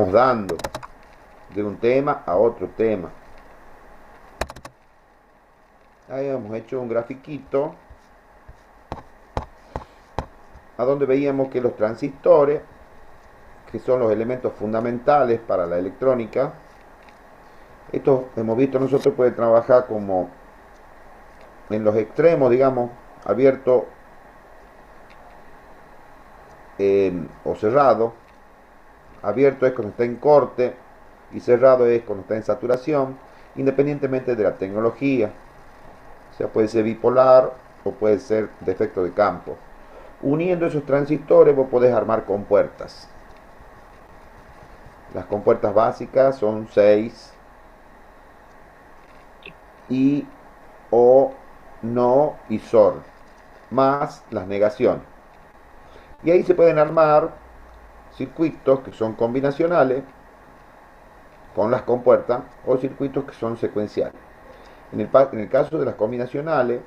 vamos dando de un tema a otro tema. Ahí hemos hecho un grafiquito a donde veíamos que los transistores, que son los elementos fundamentales para la electrónica, estos hemos visto nosotros puede trabajar como en los extremos, digamos, abierto o cerrado. Abierto es cuando está en corte y cerrado es cuando está en saturación, independientemente de la tecnología. O sea, puede ser bipolar o puede ser de efecto de campo. Uniendo esos transistores vos podés armar compuertas. Las compuertas básicas son 6 y, o, no y sol, más las negaciones. Y ahí se pueden armar circuitos que son combinacionales con las compuertas o circuitos que son secuenciales. En el caso de las combinacionales,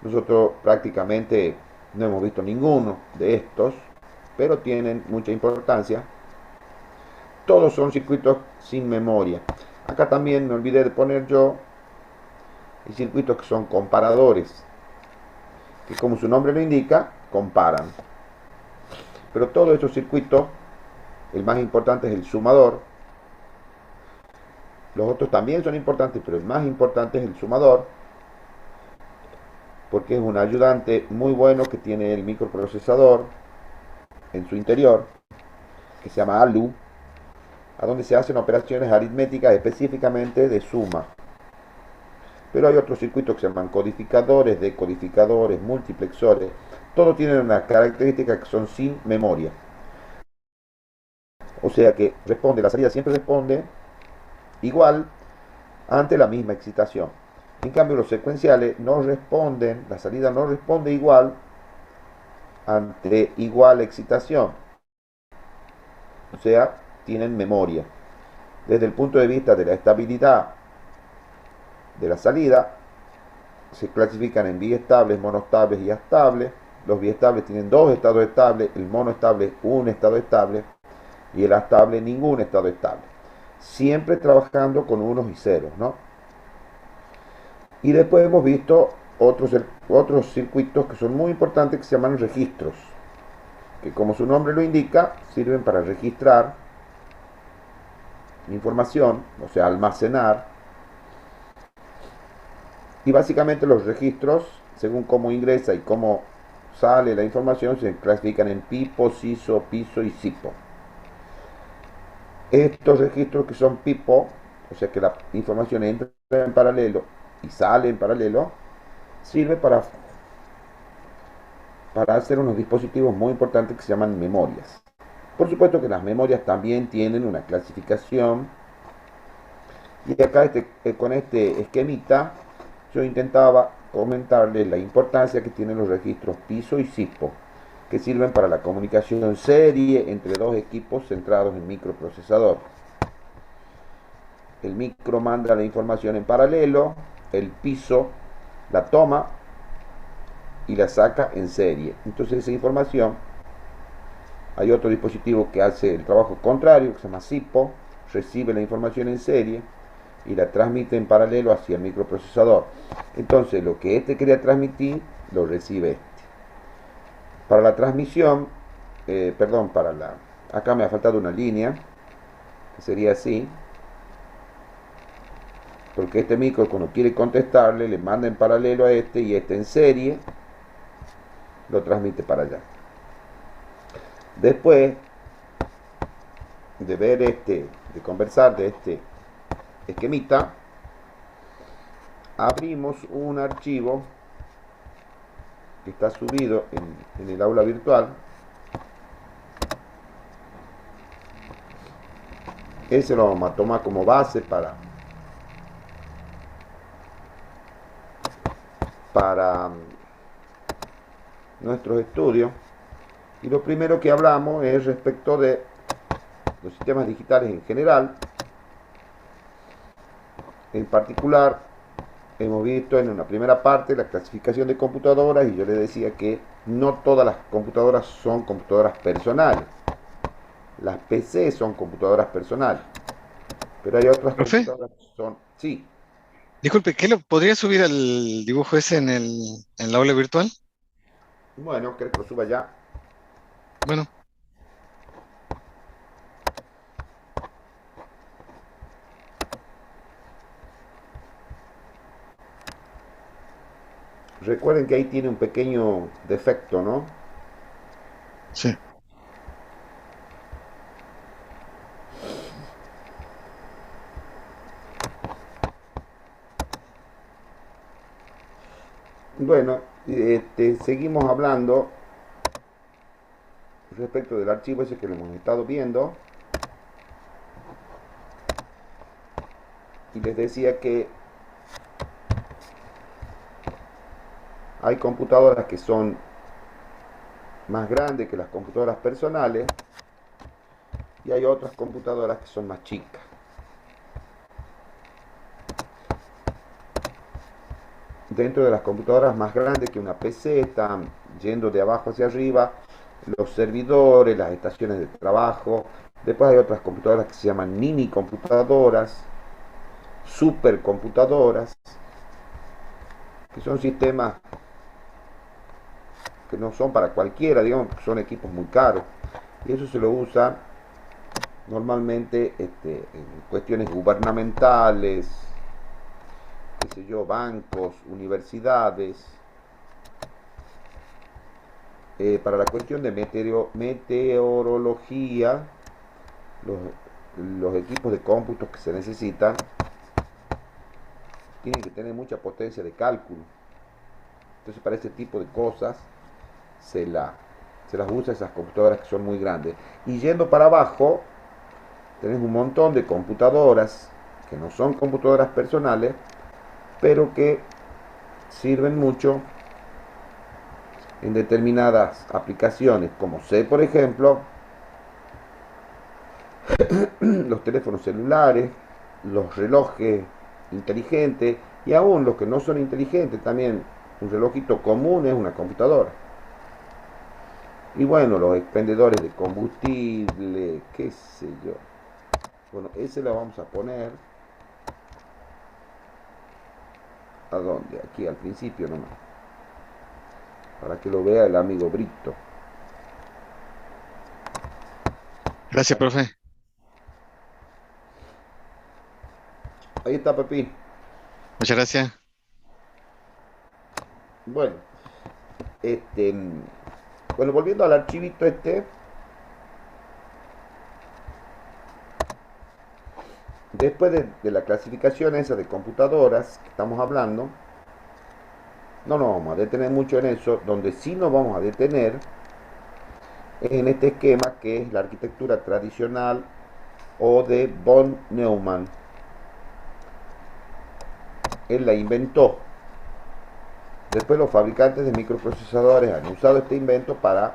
nosotros prácticamente no hemos visto ninguno de estos, pero tienen mucha importancia. Todos son circuitos sin memoria. Acá también me olvidé de poner yo y circuitos que son comparadores, que como su nombre lo indica, comparan. Pero todos estos circuitos, el más importante es el sumador. Los otros también son importantes, pero el más importante es el sumador, porque es un ayudante muy bueno que tiene el microprocesador en su interior, que se llama ALU, a donde se hacen operaciones aritméticas específicamente de suma. Pero hay otros circuitos que se llaman codificadores, decodificadores, multiplexores. Todos tienen una característica que son sin memoria. O sea que la salida siempre responde igual ante la misma excitación. En cambio los secuenciales no responden, la salida no responde igual ante igual excitación. O sea, tienen memoria. Desde el punto de vista de la estabilidad de la salida, se clasifican en biestables, monoestables y astables. Los biestables tienen dos estados estables, el monoestable un estado estable y el astable ningún estado estable. Siempre trabajando con unos y ceros, ¿no? Y después hemos visto otros circuitos que son muy importantes que se llaman registros, que como su nombre lo indica, sirven para registrar información, o sea, almacenar. Y básicamente los registros, según cómo ingresa y cómo sale la información, se clasifican en pipo, siso, piso y sipo. Estos registros que son pipo, o sea que la información entra en paralelo y sale en paralelo, sirve para hacer unos dispositivos muy importantes que se llaman memorias. Por supuesto que las memorias también tienen una clasificación. Y acá con este esquemita yo intentaba comentarles la importancia que tienen los registros piso y sipo, que sirven para la comunicación en serie entre dos equipos centrados en microprocesador. El micro manda la información en paralelo, el piso la toma y la saca en serie. Entonces esa información, hay otro dispositivo que hace el trabajo contrario, que se llama SIPO, recibe la información en serie y la transmite en paralelo hacia el microprocesador. Entonces lo que este quería transmitir lo recibe este. Para la transmisión, acá me ha faltado una línea, que sería así, porque este micro cuando quiere contestarle le manda en paralelo a este y este en serie lo transmite para allá. Después de ver de conversar de este esquemita, abrimos un archivo que está subido en el aula virtual. Ese lo vamos a tomar como base para nuestros estudios. Y lo primero que hablamos es respecto de los sistemas digitales en general. En particular, hemos visto en una primera parte la clasificación de computadoras y yo les decía que no todas las computadoras son computadoras personales. Las PC son computadoras personales, pero hay otras Profe, computadoras que son, sí, disculpe, ¿podría subir el dibujo ese en la aula virtual? bueno, ¿querés que lo suba ya? Bueno, Recuerden que ahí tiene un pequeño defecto, ¿no? sí. Bueno, seguimos hablando respecto del archivo ese que lo hemos estado viendo y les decía que hay computadoras que son más grandes que las computadoras personales y hay otras computadoras que son más chicas. Dentro de las computadoras más grandes que una PC están yendo de abajo hacia arriba los servidores, las estaciones de trabajo. Después hay otras computadoras que se llaman mini computadoras, supercomputadoras, que son sistemas que no son para cualquiera, digamos, son equipos muy caros. Y eso se lo usa normalmente en cuestiones gubernamentales, qué sé yo, bancos, universidades, para la cuestión de meteorología, los, los equipos de cómputos que se necesitan tienen que tener mucha potencia de cálculo. Entonces para este tipo de cosas se, la, se las usa esas computadoras que son muy grandes. Y yendo para abajo, tenés un montón de computadoras que no son computadoras personales, pero que sirven mucho en determinadas aplicaciones, como sé, por ejemplo, los teléfonos celulares, los relojes inteligentes y aún los que no son inteligentes, también un relojito común es una computadora. Y bueno, los expendedores de combustible, qué sé yo. Bueno, ese lo vamos a poner a dónde, aquí al principio nomás, para que lo vea el amigo Brito. Gracias, profe. Ahí está, Pepín. Muchas gracias. Bueno, este, bueno, volviendo al archivito después de la clasificación esa de computadoras que estamos hablando, no nos vamos a detener mucho en eso, donde sí nos vamos a detener es en este esquema que es la arquitectura tradicional o de von Neumann. Él la inventó. Después los fabricantes de microprocesadores han usado este invento para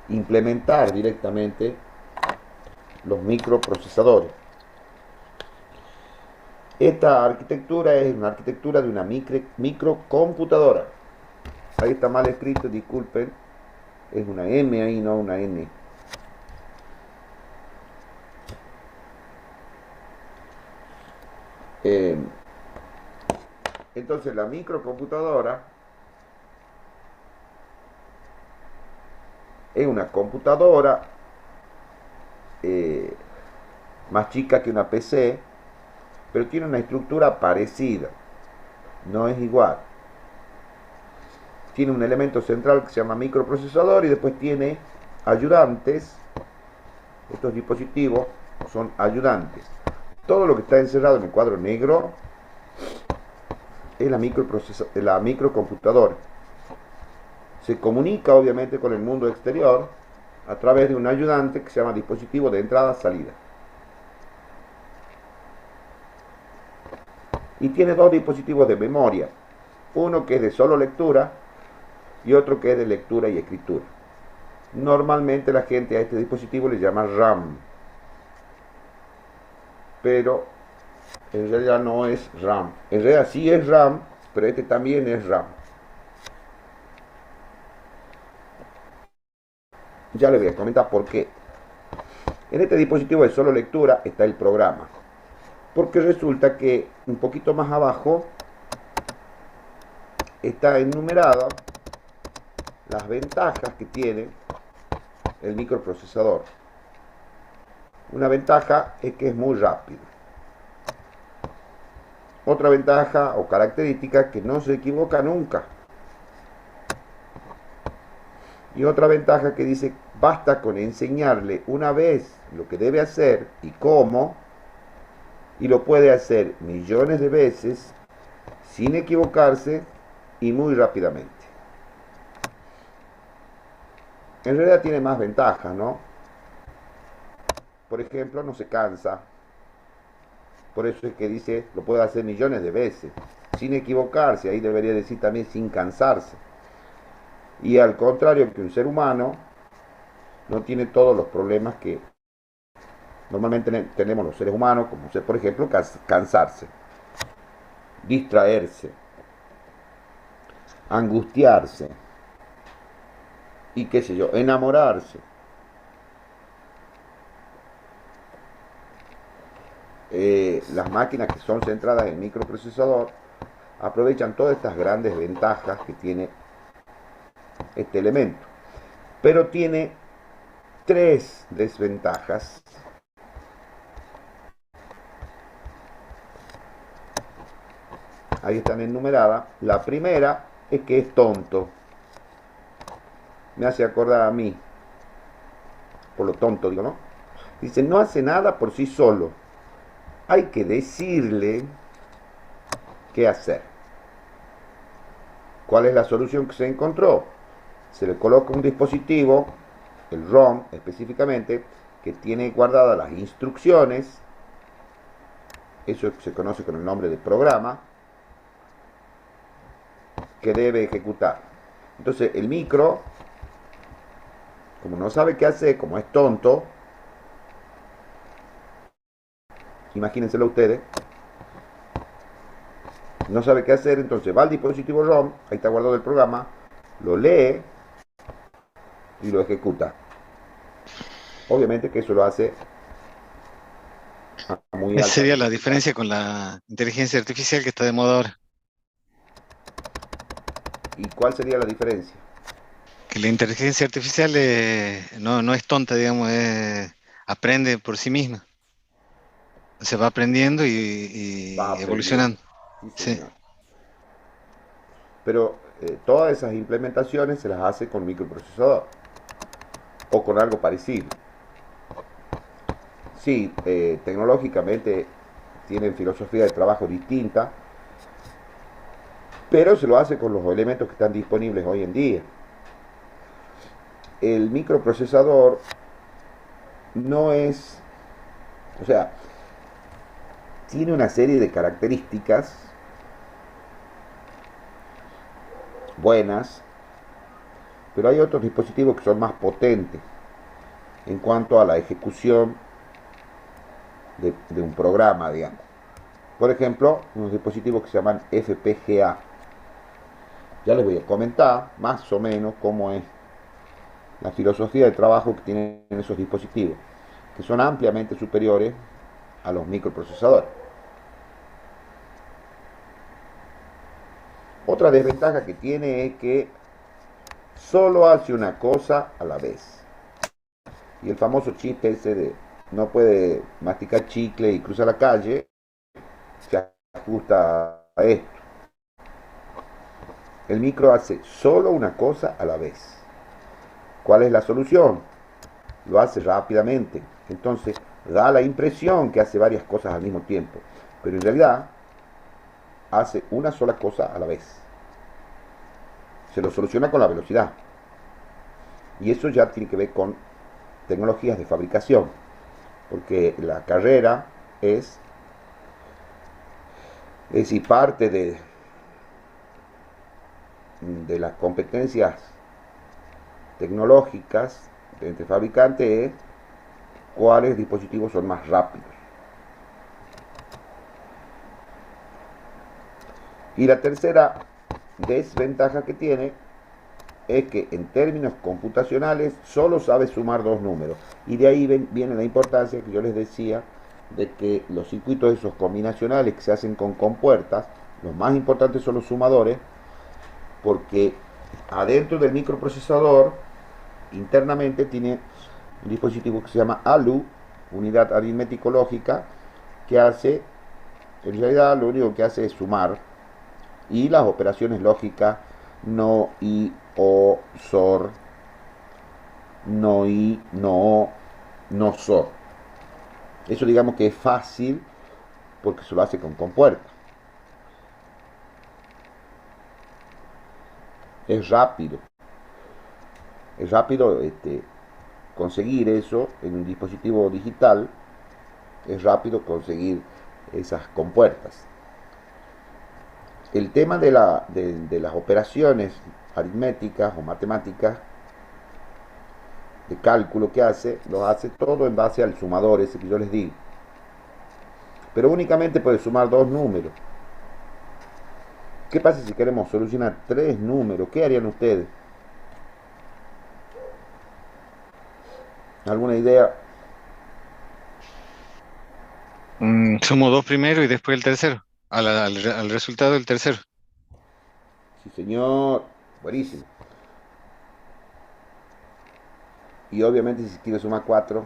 implementar directamente los microprocesadores. Esta arquitectura es una arquitectura de una microcomputadora. Ahí está mal escrito, disculpen. Es una M ahí, no una N. Eh, entonces la microcomputadora es una computadora eh, más chica que una PC, pero tiene una estructura parecida. No es igual. Tiene un elemento central que se llama microprocesador y después tiene ayudantes. Estos dispositivos son ayudantes. Todo lo que está encerrado en el cuadro negro es la microcomputadora. Se comunica obviamente con el mundo exterior a través de un ayudante que se llama dispositivo de entrada-salida. Y tiene dos dispositivos de memoria. Uno que es de solo lectura y otro que es de lectura y escritura. Normalmente la gente a este dispositivo le llama RAM, pero en realidad no es RAM. En realidad sí es RAM, pero este también es RAM. Ya le voy a comentar por qué. En este dispositivo de solo lectura está el programa, porque resulta que un poquito más abajo está enumerada las ventajas que tiene el microprocesador. Una ventaja es que es muy rápido. Otra ventaja o característica es que no se equivoca nunca. Y otra ventaja que dice, basta con enseñarle una vez lo que debe hacer y cómo, y lo puede hacer millones de veces sin equivocarse y muy rápidamente. En realidad tiene más ventajas, ¿no? Por ejemplo, no se cansa. Por eso es que dice, lo puede hacer millones de veces, sin equivocarse. Ahí debería decir también sin cansarse. Y al contrario que un ser humano, no tiene todos los problemas que normalmente tenemos los seres humanos, como ser, por ejemplo, cansarse, distraerse, angustiarse y qué sé yo, enamorarse. Las máquinas que son centradas en microprocesador aprovechan todas estas grandes ventajas que tiene este elemento, pero tiene tres desventajas. Ahí están enumeradas. La primera es que es tonto. Me hace acordar a mí, por lo tonto digo, ¿no? Dice, no hace nada por sí solo. Hay que decirle qué hacer. ¿Cuál es la solución que se encontró? Se le coloca un dispositivo, el ROM específicamente, que tiene guardadas las instrucciones. Eso se conoce con el nombre de programa que debe ejecutar. Entonces el micro, como no sabe qué hacer, como es tonto, imagínenselo ustedes, no sabe qué hacer, entonces va al dispositivo ROM, ahí está guardado el programa, lo lee y lo ejecuta. Obviamente que eso lo hace a muy Esa alta sería la velocidad. diferencia con la inteligencia artificial que está de moda ahora. ¿Y cuál sería la diferencia? Que la inteligencia artificial no es tonta, digamos, aprende por sí misma. Se va aprendiendo Va y aprendiendo. evolucionando. Sí, Sí. señor. Pero todas esas implementaciones se las hace con microprocesador o con algo parecido. Sí, tecnológicamente tienen filosofía de trabajo distinta, pero se lo hace con los elementos que están disponibles hoy en día. El microprocesador no es, o sea, tiene una serie de características buenas, pero hay otros dispositivos que son más potentes en cuanto a la ejecución de un programa, digamos. Por ejemplo, unos dispositivos que se llaman FPGA. Ya les voy a comentar más o menos cómo es la filosofía de trabajo que tienen esos dispositivos, que son ampliamente superiores a los microprocesadores. Otra desventaja que tiene es que solo hace una cosa a la vez. Y el famoso chiste ese de no puede masticar chicle y cruzar la calle, se ajusta a esto. El micro hace solo una cosa a la vez. ¿Cuál es la solución? Lo hace rápidamente. Entonces da la impresión que hace varias cosas al mismo tiempo, pero en realidad hace una sola cosa a la vez. Se lo soluciona con la velocidad. Y eso ya tiene que ver con tecnologías de fabricación, porque la carrera es decir, parte de las competencias tecnológicas entre fabricantes es cuáles dispositivos son más rápidos. Y la tercera desventaja que tiene es que en términos computacionales solo sabe sumar dos números. Y de ahí viene la importancia que yo les decía de que los circuitos esos combinacionales que se hacen con compuertas, los más importantes son los sumadores, porque adentro del microprocesador internamente tiene un dispositivo que se llama ALU, unidad aritmético lógica, que hace, en realidad lo único que hace es sumar, y las operaciones lógicas no, y, o, sor, no, y, no, no, sor. Eso digamos que es fácil porque se lo hace con compuerta. Es rápido. Es rápido conseguir eso en un dispositivo digital. Es rápido conseguir esas compuertas. El tema de las operaciones aritméticas o matemáticas de cálculo que hace, lo hace todo en base al sumador ese que yo les digo. Pero únicamente puede sumar dos números. ¿Qué pasa si queremos solucionar tres números? ¿Qué harían ustedes? ¿Alguna idea? Sumo dos primero y después el tercero, al resultado del tercero. Sí, señor. Buenísimo. Y obviamente si quiero sumar cuatro,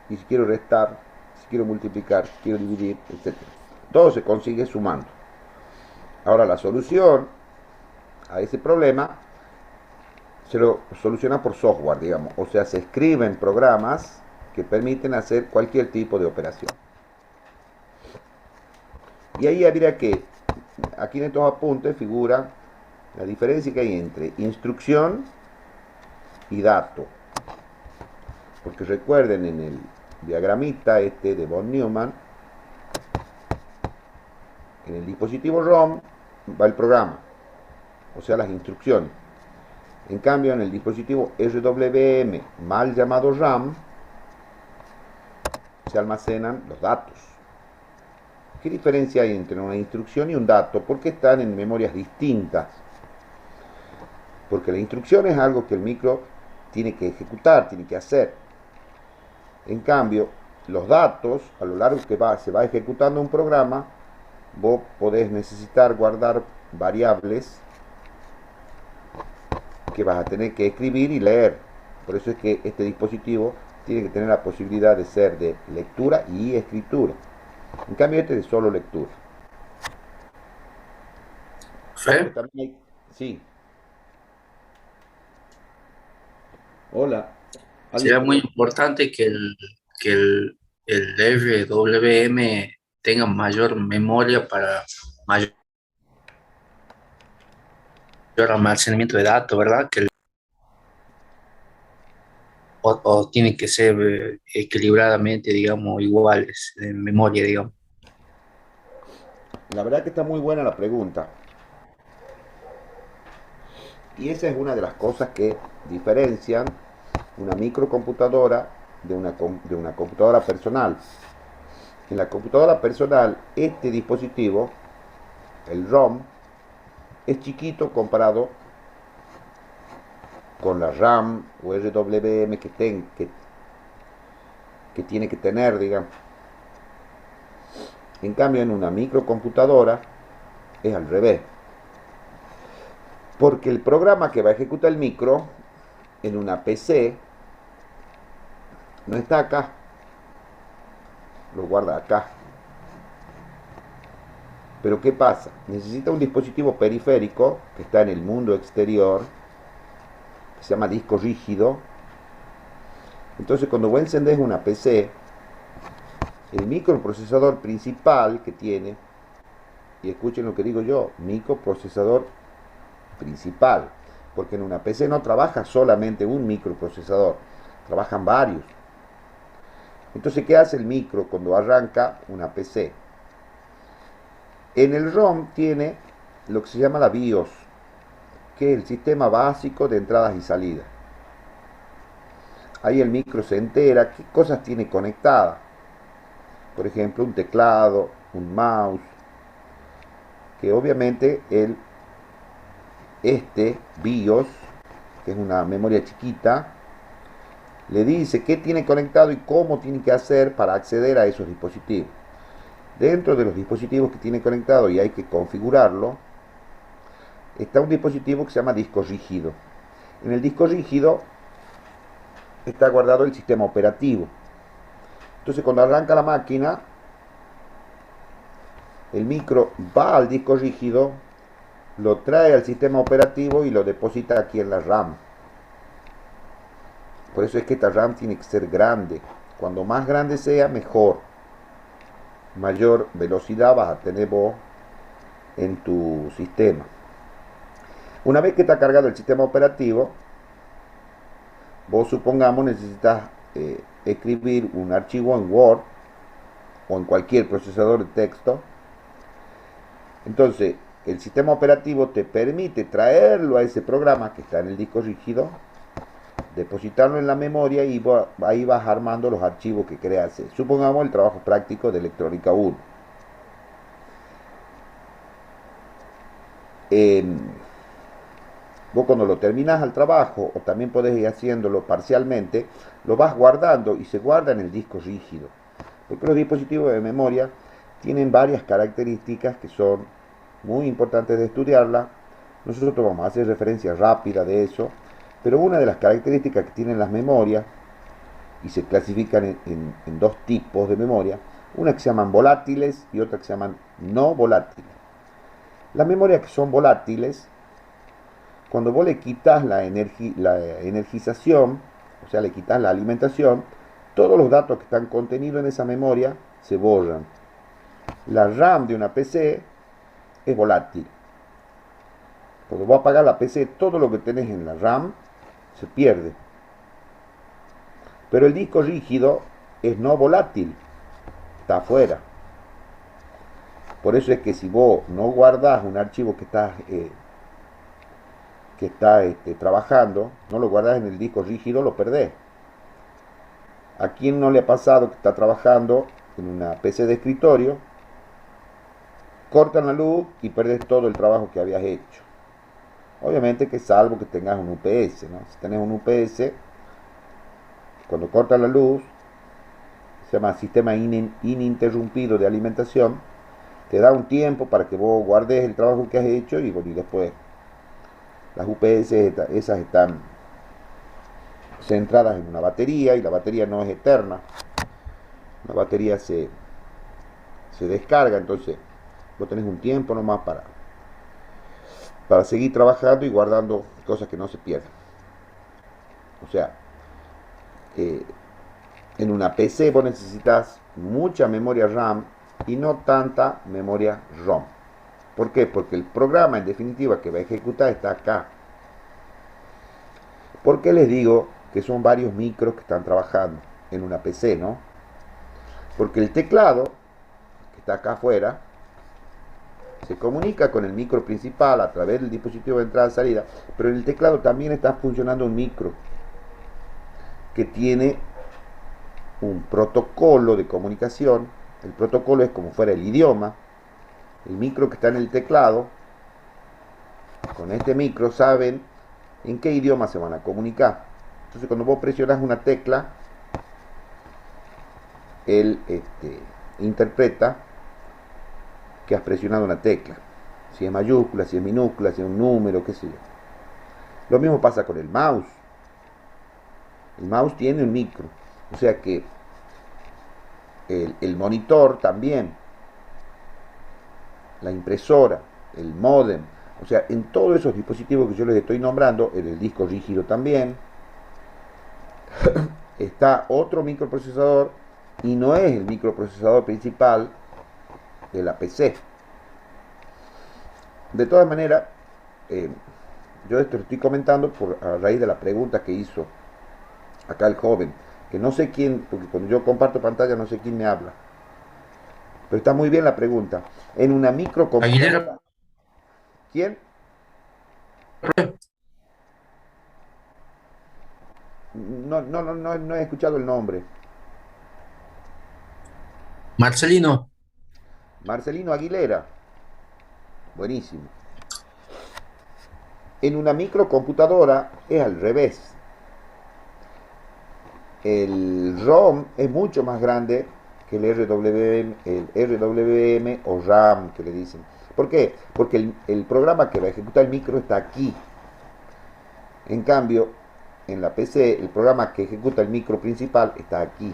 y si quiero restar, si quiero multiplicar, si quiero dividir, etcétera. Todo se consigue sumando. Ahora la solución a ese problema se lo soluciona por software, digamos. O sea, se escriben programas que permiten hacer cualquier tipo de operación. Y ahí habría que, aquí en estos apuntes figura la diferencia que hay entre instrucción y dato. Porque recuerden en el diagramita de von Neumann, en el dispositivo ROM va el programa, o sea las instrucciones. En cambio en el dispositivo RWM, mal llamado RAM, se almacenan los datos. ¿Qué diferencia hay entre una instrucción y un dato? Porque están en memorias distintas. Porque la instrucción es algo que el micro tiene que ejecutar, tiene que hacer. En cambio, los datos, a lo largo que se va ejecutando un programa, vos podés necesitar guardar variables que vas a tener que escribir y leer. Por eso es que este dispositivo tiene que tener la posibilidad de ser de lectura y escritura. En cambio este es de solo lectura. Fe, También sí. Hola. sería ¿Alguien? muy importante que el RWM tenga mayor memoria para mayor almacenamiento de datos, ¿verdad? O tiene que ser equilibradamente, digamos, iguales en memoria, digamos. La verdad que está muy buena la pregunta. Y esa es una de las cosas que diferencian una microcomputadora de una computadora personal. En la computadora personal, este dispositivo, el ROM, es chiquito comparado con la RAM o RWM que tiene que tener, digamos. En cambio, en una microcomputadora es al revés. Porque el programa que va a ejecutar el micro en una PC no está acá, lo guarda acá. Pero ¿qué pasa? Necesita un dispositivo periférico que está en el mundo exterior, que se llama disco rígido. Entonces cuando vos encendés una PC, el microprocesador principal que tiene, y escuchen lo que digo yo, microprocesador principal, porque en una PC no trabaja solamente un microprocesador, trabajan varios. Entonces, ¿qué hace el micro cuando arranca una PC? En el ROM tiene lo que se llama la BIOS, que es el sistema básico de entradas y salidas. Ahí el micro se entera qué cosas tiene conectadas. Por ejemplo, un teclado, un mouse, que obviamente él este BIOS, que es una memoria chiquita, le dice qué tiene conectado y cómo tiene que hacer para acceder a esos dispositivos. Dentro de los dispositivos que tiene conectado y hay que configurarlo, está un dispositivo que se llama disco rígido. En el disco rígido está guardado el sistema operativo. Entonces cuando arranca la máquina, el micro va al disco rígido, lo trae al sistema operativo y lo deposita aquí en la RAM. Por eso es que esta RAM tiene que ser grande. Cuando más grande sea, mejor. Mayor velocidad vas a tener vos en tu sistema. Una vez que está cargado el sistema operativo, vos supongamos necesitas escribir un archivo en Word o en cualquier procesador de texto. Entonces, el sistema operativo te permite traerlo a ese programa que está en el disco rígido, depositarlo en la memoria y ahí vas armando los archivos que querés hacer. Supongamos el trabajo práctico de electrónica 1. Vos cuando lo terminás al trabajo, o también podés ir haciéndolo parcialmente, lo vas guardando y se guarda en el disco rígido. Porque los dispositivos de memoria tienen varias características que son muy importantes de estudiarla. Nosotros vamos a hacer referencia rápida de eso, pero una de las características que tienen las memorias, y se clasifican en dos tipos de memoria, una que se llaman volátiles y otra que se llaman no volátiles. Las memorias que son volátiles, cuando vos le quitas la energización, o sea, le quitas la alimentación, todos los datos que están contenidos en esa memoria se borran. La RAM de una PC es volátil. Cuando vos apagas la PC, todo lo que tenés en la RAM se pierde. Pero el disco rígido es no volátil, está afuera. Por eso es que si vos no guardás un archivo que está trabajando, no lo guardás en el disco rígido, lo perdés. ¿A quién no le ha pasado que está trabajando en una PC de escritorio, cortan la luz y perdés todo el trabajo que habías hecho? Obviamente que salvo que tengas un UPS, ¿no? Si tenés un UPS, cuando cortan la luz, se llama sistema ininterrumpido de alimentación, te da un tiempo para que vos guardes el trabajo que has hecho y, bueno, y después las UPS esas están centradas en una batería y la batería no es eterna. La batería se descarga, entonces vos tenés un tiempo nomás para seguir trabajando y guardando cosas que no se pierden. O sea, en una PC vos necesitas mucha memoria RAM y no tanta memoria ROM. ¿Por qué? Porque el programa en definitiva que va a ejecutar está acá. ¿Por qué les digo que son varios micros que están trabajando en una PC, no? Porque el teclado, que está acá afuera, se comunica con el micro principal a través del dispositivo de entrada y salida, pero en el teclado también está funcionando un micro que tiene un protocolo de comunicación. El protocolo es como fuera el idioma. El micro que está en el teclado, con este micro saben en qué idioma se van a comunicar. Entonces cuando vos presionas una tecla, él interpreta que has presionado una tecla. Si es mayúscula, si es minúscula, si es un número, qué sé yo. Lo mismo pasa con el mouse. El mouse tiene un micro. O sea que el monitor también, la impresora, el módem, o sea, en todos esos dispositivos que yo les estoy nombrando, en el disco rígido también, está otro microprocesador y no es el microprocesador principal de la PC. De todas maneras, yo esto lo estoy comentando a raíz de la pregunta que hizo acá el joven, que no sé quién, porque cuando yo comparto pantalla no sé quién me habla, pero está muy bien la pregunta. En una microcomputadora, ¿quién? No he escuchado el nombre. Marcelino, Marcelino Aguilera. Buenísimo. En una microcomputadora es al revés. El ROM es mucho más grande que el RWM o RAM que le dicen. ¿Por qué? Porque el programa que va a ejecutar el micro está aquí. En cambio, en la PC, el programa que ejecuta el micro principal está aquí.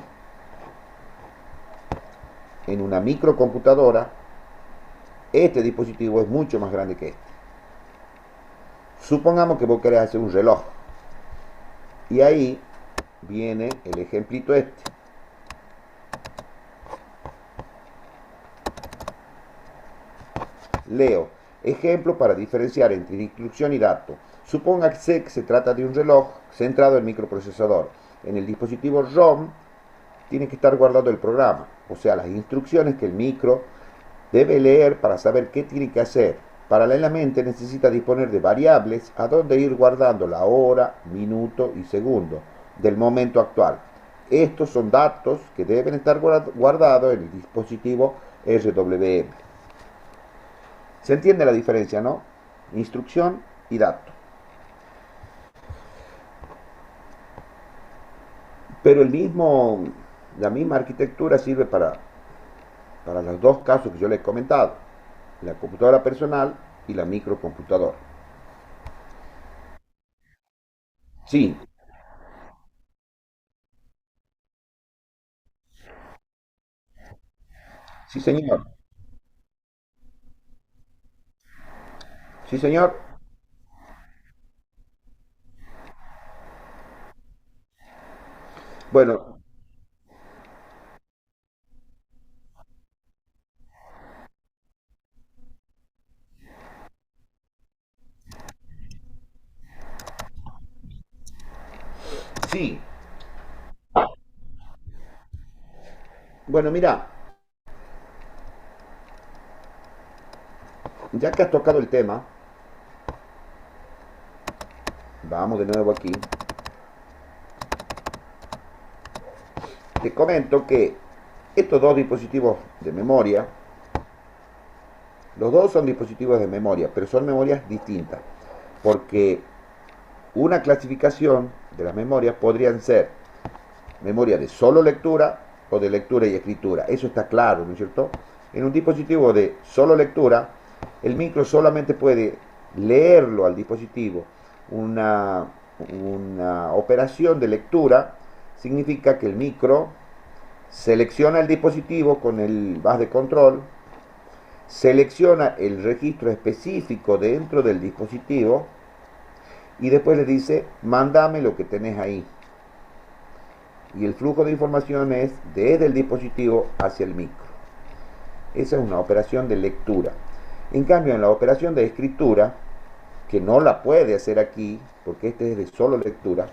En una microcomputadora, este dispositivo es mucho más grande que este. Supongamos que vos querés hacer un reloj. Y ahí viene el ejemplito este. Leo. Ejemplo para diferenciar entre instrucción y dato. Supóngase que se trata de un reloj centrado en microprocesador. En el dispositivo ROM tiene que estar guardado el programa, o sea, las instrucciones que el micro debe leer para saber qué tiene que hacer. Paralelamente necesita disponer de variables a donde ir guardando la hora, minuto y segundo del momento actual. Estos son datos que deben estar guardados en el dispositivo RWM. ¿Se entiende la diferencia, no? Instrucción y dato. Pero la misma arquitectura sirve para los dos casos que yo les he comentado, la computadora personal y la microcomputadora. Sí, sí señor, sí señor. Bueno, sí. Bueno, mira, ya que has tocado el tema, vamos de nuevo aquí, te comento que estos dos dispositivos de memoria, los dos son dispositivos de memoria, pero son memorias distintas, porque una clasificación de las memorias podrían ser memoria de solo lectura o de lectura y escritura. Eso está claro, ¿no es cierto? En un dispositivo de solo lectura, el micro solamente puede leerlo al dispositivo. Una operación de lectura significa que el micro selecciona el dispositivo con el bus de control, selecciona el registro específico dentro del dispositivo y después le dice, mándame lo que tenés ahí. Y el flujo de información es desde el dispositivo hacia el micro. Esa es una operación de lectura. En cambio, en la operación de escritura, que no la puede hacer aquí, porque este es de solo lectura,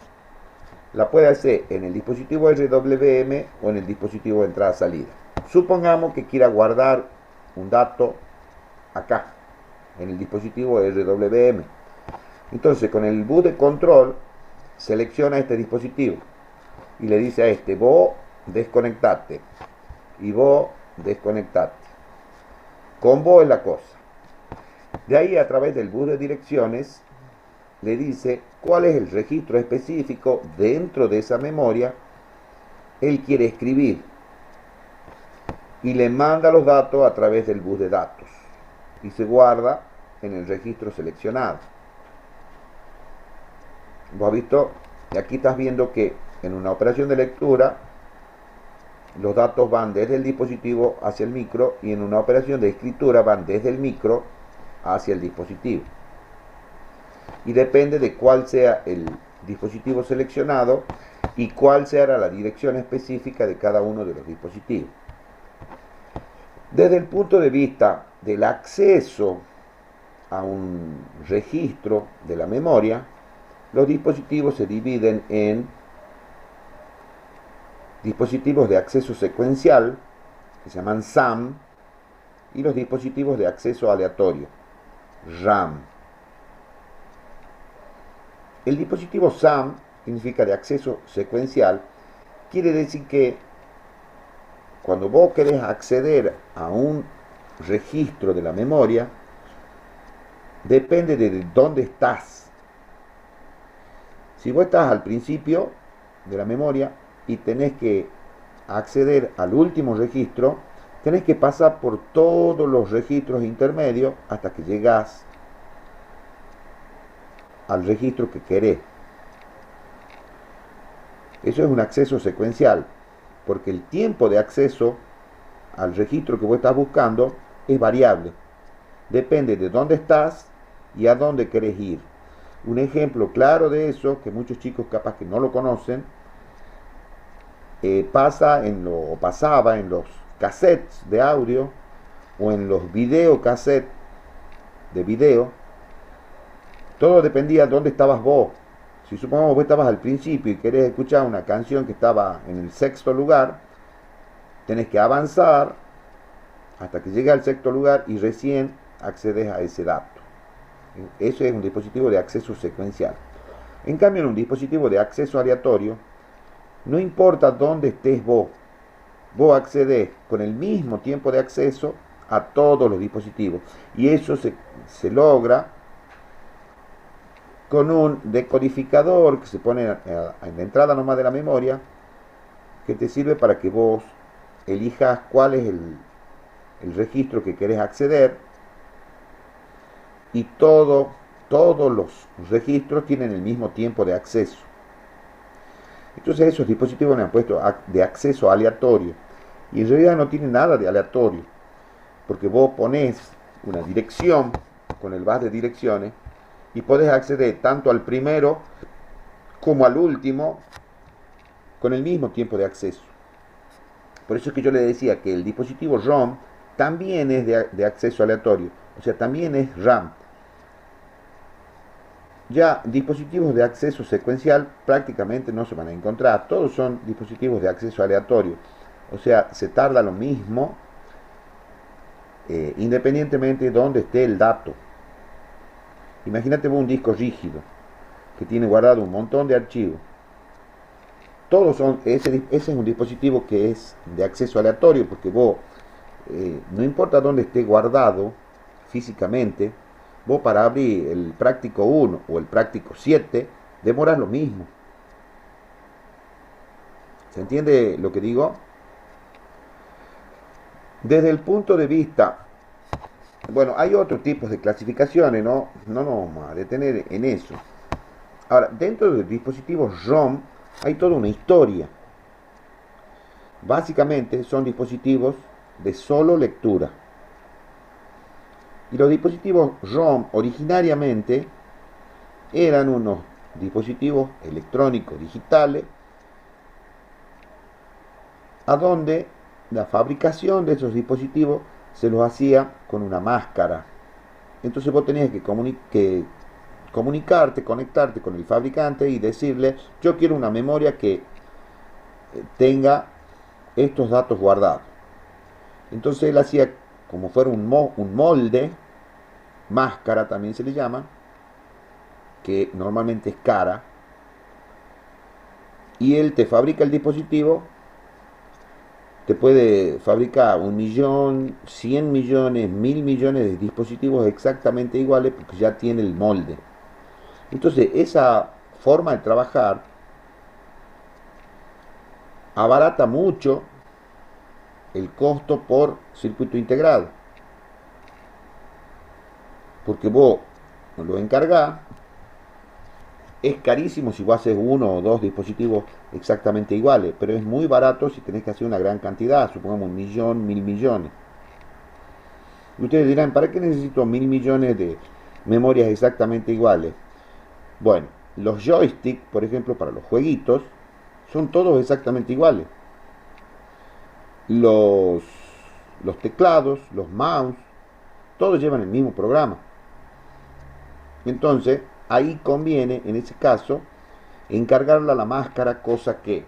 la puede hacer en el dispositivo RWM o en el dispositivo de entrada-salida. Supongamos que quiera guardar un dato acá, en el dispositivo RWM. Entonces, con el bus de control, selecciona este dispositivo y le dice a este, vos desconectate y vos desconectate. Con vos es la cosa. De ahí, a través del bus de direcciones, le dice cuál es el registro específico dentro de esa memoria él quiere escribir y le manda los datos a través del bus de datos y se guarda en el registro seleccionado. ¿Vos has visto? Y aquí estás viendo que en una operación de lectura los datos van desde el dispositivo hacia el micro y en una operación de escritura van desde el micro hacia el dispositivo. Y depende de cuál sea el dispositivo seleccionado y cuál será la dirección específica de cada uno de los dispositivos. Desde el punto de vista del acceso a un registro de la memoria, los dispositivos se dividen en dispositivos de acceso secuencial, que se llaman SAM, y los dispositivos de acceso aleatorio, RAM. El dispositivo SAM significa de acceso secuencial, quiere decir que cuando vos querés acceder a un registro de la memoria, depende de dónde estás. Si vos estás al principio de la memoria y tenés que acceder al último registro, tenés que pasar por todos los registros intermedios hasta que llegás al registro que querés. Eso es un acceso secuencial, porque el tiempo de acceso al registro que vos estás buscando es variable. Depende de dónde estás y a dónde querés ir. Un ejemplo claro de eso, que muchos chicos capaz que no lo conocen, pasaba en los cassettes de audio o en los videocassettes de video. Todo dependía de dónde estabas vos. Si supongamos vos estabas al principio y querés escuchar una canción que estaba en el sexto lugar, tenés que avanzar hasta que llegue al sexto lugar y recién accedes a ese dato. Eso es un dispositivo de acceso secuencial. En cambio, en un dispositivo de acceso aleatorio, no importa dónde estés vos, vos accedes con el mismo tiempo de acceso a todos los dispositivos. Y eso se logra con un decodificador que se pone en la entrada nomás de la memoria, que te sirve para que vos elijas cuál es el registro que querés acceder, y todos los registros tienen el mismo tiempo de acceso. Entonces esos dispositivos le han puesto de acceso aleatorio, y en realidad no tiene nada de aleatorio, porque vos ponés una dirección con el bus de direcciones y podés acceder tanto al primero como al último con el mismo tiempo de acceso. Por eso es que yo le decía que el dispositivo ROM también es de acceso aleatorio, o sea, también es RAM. Ya dispositivos de acceso secuencial prácticamente no se van a encontrar, todos son dispositivos de acceso aleatorio, o sea, se tarda lo mismo independientemente de dónde esté el dato. Imagínate un disco rígido que tiene guardado un montón de archivos. Ese es un dispositivo que es de acceso aleatorio, porque vos, no importa dónde esté guardado físicamente, vos para abrir el práctico 1 o el práctico 7 demoras lo mismo. ¿Se entiende lo que digo? Desde el punto de vista, bueno, hay otros tipos de clasificaciones, no nos vamos a detener en eso. Ahora, dentro de los dispositivos ROM hay toda una historia. Básicamente son dispositivos de solo lectura. Y los dispositivos ROM originariamente eran unos dispositivos electrónicos digitales, a donde la fabricación de esos dispositivos se los hacía con una máscara. Entonces vos tenías que comunicarte, conectarte con el fabricante y decirle: yo quiero una memoria que tenga estos datos guardados. Entonces él hacía como fuera un molde, máscara también se le llama, que normalmente es cara, y él te fabrica el dispositivo. Te puede fabricar 1.000.000, 100 millones, 1.000 millones de dispositivos exactamente iguales, porque ya tiene el molde. Entonces esa forma de trabajar abarata mucho el costo por circuito integrado, porque vos lo encargás. Es carísimo si vos haces uno o dos dispositivos exactamente iguales, pero es muy barato si tenés que hacer una gran cantidad, supongamos 1.000.000, 1.000 millones. Y ustedes dirán: ¿para qué necesito 1.000 millones de memorias exactamente iguales? Bueno, los joysticks, por ejemplo, para los jueguitos, son todos exactamente iguales. Los teclados, los mouse, todos llevan el mismo programa. Entonces, ahí conviene, en ese caso, encargarla a la máscara, cosa que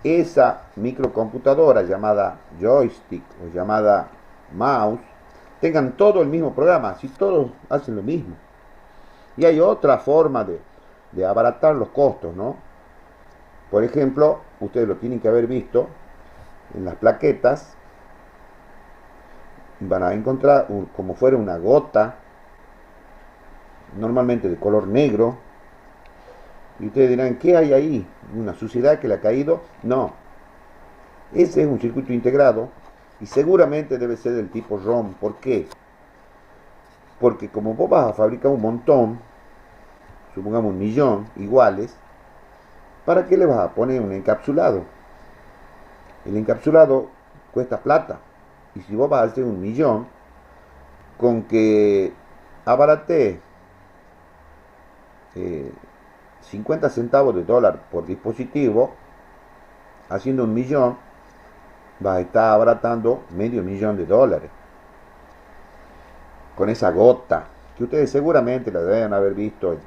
esa microcomputadora llamada joystick o llamada mouse tengan todo el mismo programa, así todos hacen lo mismo. Y hay otra forma de abaratar los costos, ¿no? Por ejemplo, ustedes lo tienen que haber visto en las plaquetas, van a encontrar como fuera una gota, normalmente de color negro, Y ustedes dirán, ¿qué hay ahí? ¿Una suciedad que le ha caído? No, ese es un circuito integrado y seguramente debe ser del tipo ROM. ¿Por qué? Porque como vos vas a fabricar un montón, supongamos 1.000.000 iguales, ¿para qué le vas a poner un encapsulado? El encapsulado cuesta plata. Y si vos vas a hacer 1.000.000, con que abarate 50 centavos de dólar por dispositivo, haciendo 1.000.000, vas a estar abaratando $500.000 con esa gota, que ustedes seguramente la deben haber visto en,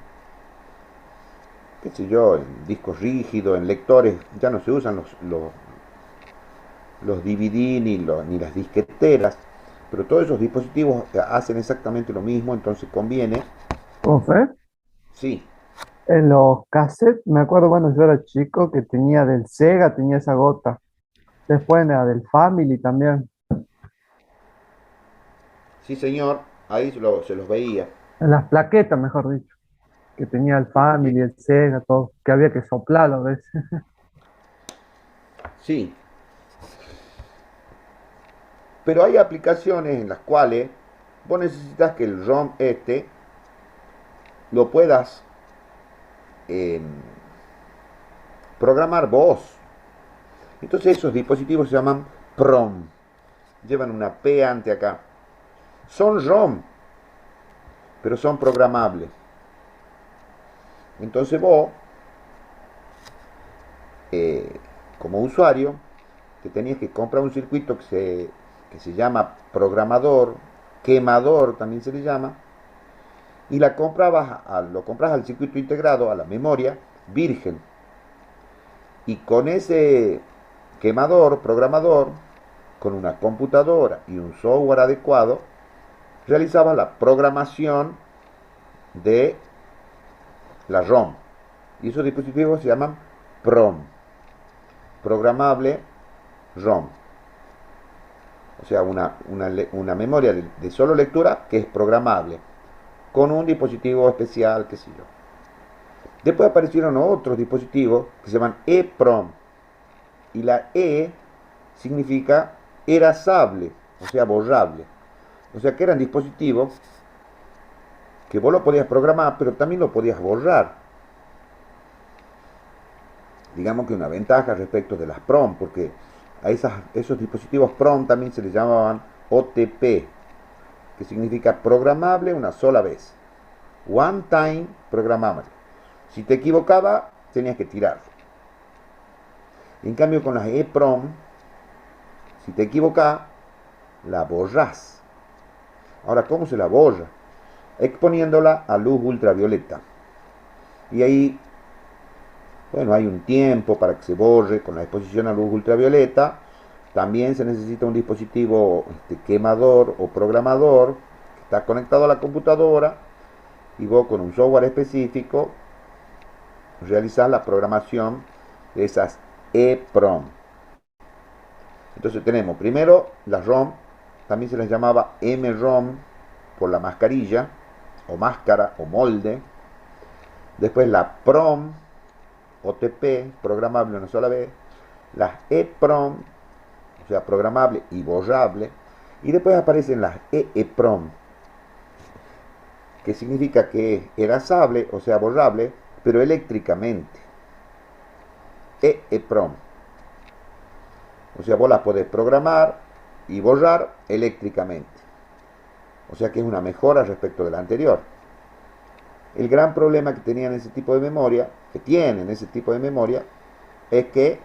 qué sé yo, en discos rígidos, en lectores. Ya no se usan los DVD ni las disqueteras, pero todos esos dispositivos hacen exactamente lo mismo, entonces conviene, Profe, sí, en los cassettes, me acuerdo cuando yo era chico que tenía del Sega, tenía esa gota. Después en la del Family también. sí señor, ahí se los veía. En las plaquetas, mejor dicho, que tenía el Sí, sí, Family, el Sega, todo, que había que soplarlo a veces. sí, pero hay aplicaciones en las cuales vos necesitas que el ROM lo puedas eh, programar vos. Entonces esos dispositivos se llaman PROM, llevan una P ante acá. Son ROM, pero son programables. Entonces vos, eh, como usuario, te tenías que comprar un circuito que se llama programador, quemador también se le llama, y lo compras al circuito integrado, a la memoria virgen. Y con ese quemador, programador, con una computadora y un software adecuado, realizabas la programación de la ROM. Y esos dispositivos se llaman PROM, programable ROM. O sea, una memoria de solo lectura que es programable, con un dispositivo especial, qué sé yo. Después aparecieron otros dispositivos que se llaman EPROM. Y la E significa erasable, o sea, borrable. O sea, que eran dispositivos que vos lo podías programar, pero también lo podías borrar. Digamos que una ventaja respecto de las PROM, porque a esos dispositivos PROM también se les llamaban OTP, que significa programable una sola vez. One time programable. Si te equivocaba, tenías que tirarlo. En cambio, con las EPROM, si te equivocas, la borrás. Ahora, ¿cómo se la borra? Exponiéndola a luz ultravioleta. Y ahí, bueno, hay un tiempo para que se borre con la exposición a luz ultravioleta. También se necesita un dispositivo quemador o programador que está conectado a la computadora y vos con un software específico realizás la programación de esas EPROM. Entonces tenemos primero la ROM, también se les llamaba MROM por la mascarilla o máscara o molde. Después la PROM, OTP, programable una sola vez. Las EPROM, o sea, programable y borrable. Y después aparecen las EEPROM, que significa que es erasable, o sea, borrable, pero eléctricamente. EEPROM. O sea, vos las podés programar y borrar eléctricamente. O sea que es una mejora respecto de la anterior. El gran problema que tenían ese tipo de memoria, que tienen ese tipo de memoria, es que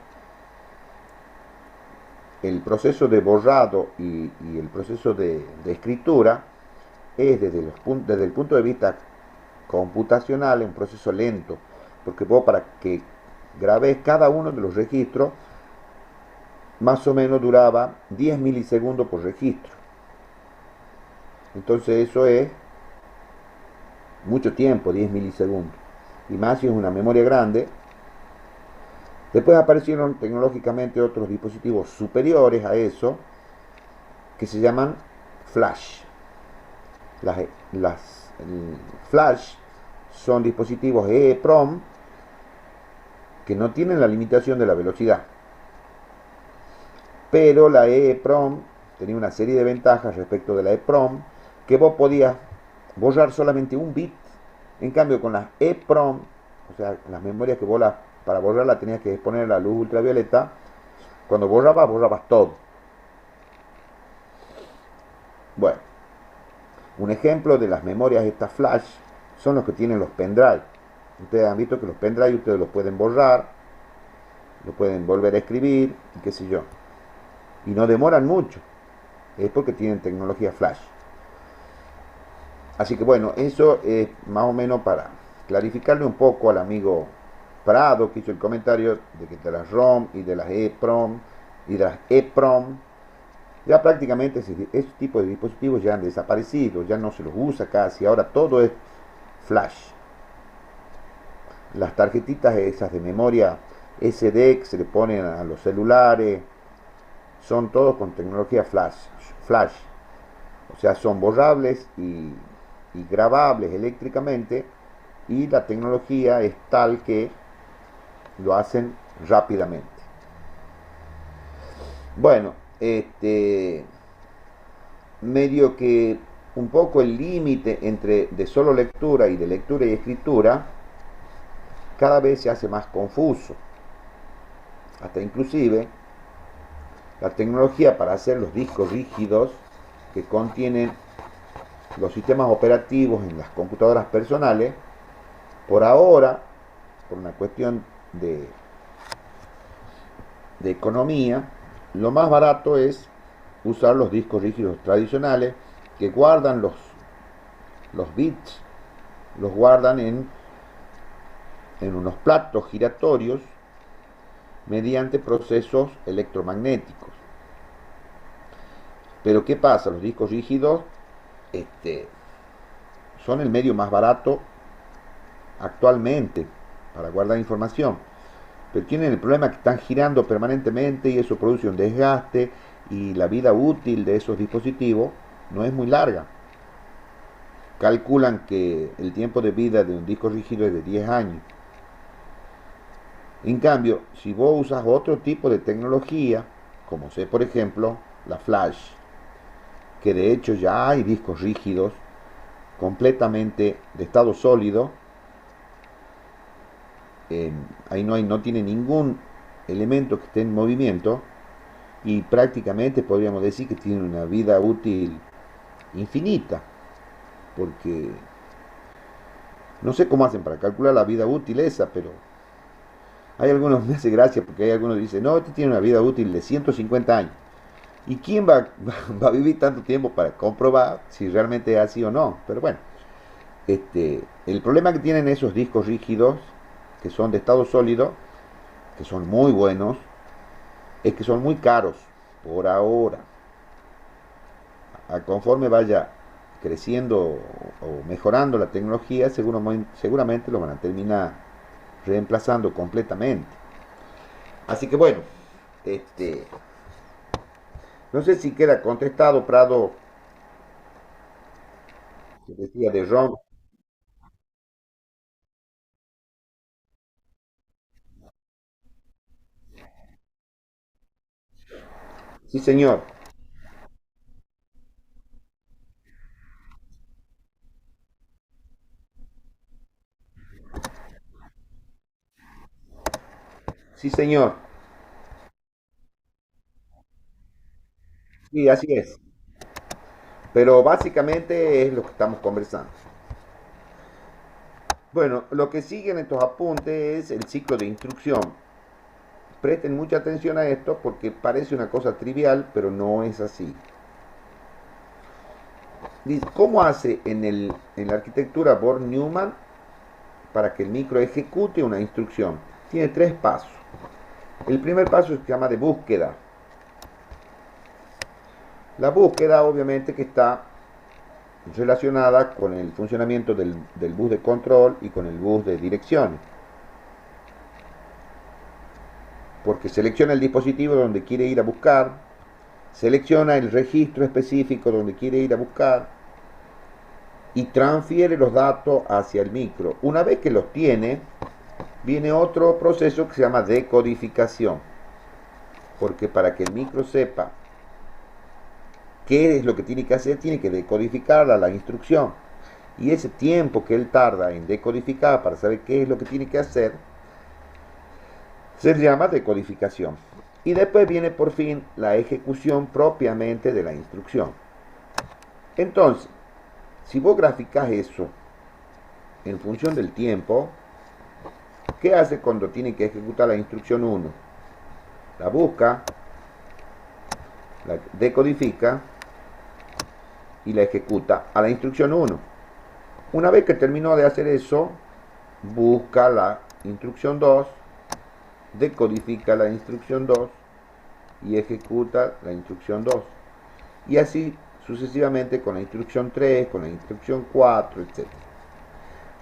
el proceso de borrado y el proceso de escritura es desde el punto de vista computacional un proceso lento, porque vos para que grabes cada uno de los registros, más o menos duraba 10 milisegundos por registro. Entonces eso es mucho tiempo, 10 milisegundos. Y más si es una memoria grande. Después aparecieron tecnológicamente otros dispositivos superiores a eso, que se llaman flash. Las flash son dispositivos EEPROM que no tienen la limitación de la velocidad. Pero la EEPROM tenía una serie de ventajas respecto de la EPROM, que vos podías borrar solamente un bit. En cambio, con las EPROM, o sea, las memorias que vos para borrarla tenías que exponer a la luz ultravioleta, cuando borrabas todo. Bueno, un ejemplo de las memorias estas flash son los que tienen los pendrive. Ustedes han visto que los pendrive ustedes los pueden borrar, los pueden volver a escribir, y qué sé yo. Y no demoran mucho. Es porque tienen tecnología flash. Así que bueno, eso es más o menos para clarificarle un poco al amigo Prado, que hizo el comentario de que de las ROM y de las EPROM y de las EPROM, ya prácticamente ese tipo de dispositivos ya han desaparecido, ya no se los usa casi, ahora todo es flash. Las tarjetitas esas de memoria SD que se le ponen a los celulares, son todos con tecnología flash. O sea, son borrables y grabables eléctricamente, y la tecnología es tal que lo hacen rápidamente. Bueno, medio que un poco el límite entre de solo lectura y de lectura y escritura cada vez se hace más confuso. Hasta inclusive la tecnología para hacer los discos rígidos que contienen los sistemas operativos en las computadoras personales, por ahora, por una cuestión de economía, lo más barato es usar los discos rígidos tradicionales que guardan los bits, los guardan en unos platos giratorios mediante procesos electromagnéticos. Pero ¿qué pasa? Los discos rígidos son el medio más barato actualmente para guardar información, pero tienen el problema que están girando permanentemente y eso produce un desgaste, y la vida útil de esos dispositivos no es muy larga. Calculan que el tiempo de vida de un disco rígido es de 10 años. En cambio, si vos usas otro tipo de tecnología, como sé por ejemplo la flash, que de hecho ya hay discos rígidos completamente de estado sólido, ahí no tiene ningún elemento que esté en movimiento, y prácticamente podríamos decir que tiene una vida útil infinita, porque no sé cómo hacen para calcular la vida útil esa, pero hay algunos, me hace gracia porque hay algunos que dicen, no, este tiene una vida útil de 150 años. ¿Y quién va a vivir tanto tiempo para comprobar si realmente es así o no? Pero bueno, el problema que tienen esos discos rígidos, que son de estado sólido, que son muy buenos, es que son muy caros por ahora. Conforme vaya creciendo o mejorando la tecnología, seguramente lo van a terminar reemplazando completamente. Así que bueno, no sé si queda contestado, Prado, que decía de ROM. Sí, señor. Sí, señor. Sí, así es. Pero básicamente es lo que estamos conversando. Bueno, lo que sigue en estos apuntes es el ciclo de instrucción. Presten mucha atención a esto porque parece una cosa trivial, pero no es así. ¿Cómo hace en la arquitectura Born-Newman para que el micro ejecute una instrucción? Tiene 3 pasos. El primer paso se llama de búsqueda. La búsqueda obviamente que está relacionada con el funcionamiento del bus de control y con el bus de direcciones. Porque selecciona el dispositivo donde quiere ir a buscar, selecciona el registro específico donde quiere ir a buscar y transfiere los datos hacia el micro. Una vez que los tiene, viene otro proceso que se llama decodificación, porque para que el micro sepa qué es lo que tiene que hacer, tiene que decodificar la instrucción. Y ese tiempo que él tarda en decodificar para saber qué es lo que tiene que hacer, se llama decodificación. Y después viene por fin la ejecución propiamente de la instrucción. Entonces, si vos graficás eso en función del tiempo, ¿qué hace cuando tiene que ejecutar la instrucción 1? La busca, la decodifica y la ejecuta a la instrucción 1. Una vez que terminó de hacer eso, busca la instrucción 2, decodifica la instrucción 2 y ejecuta la instrucción 2. Y así sucesivamente con la instrucción 3, con la instrucción 4, etc.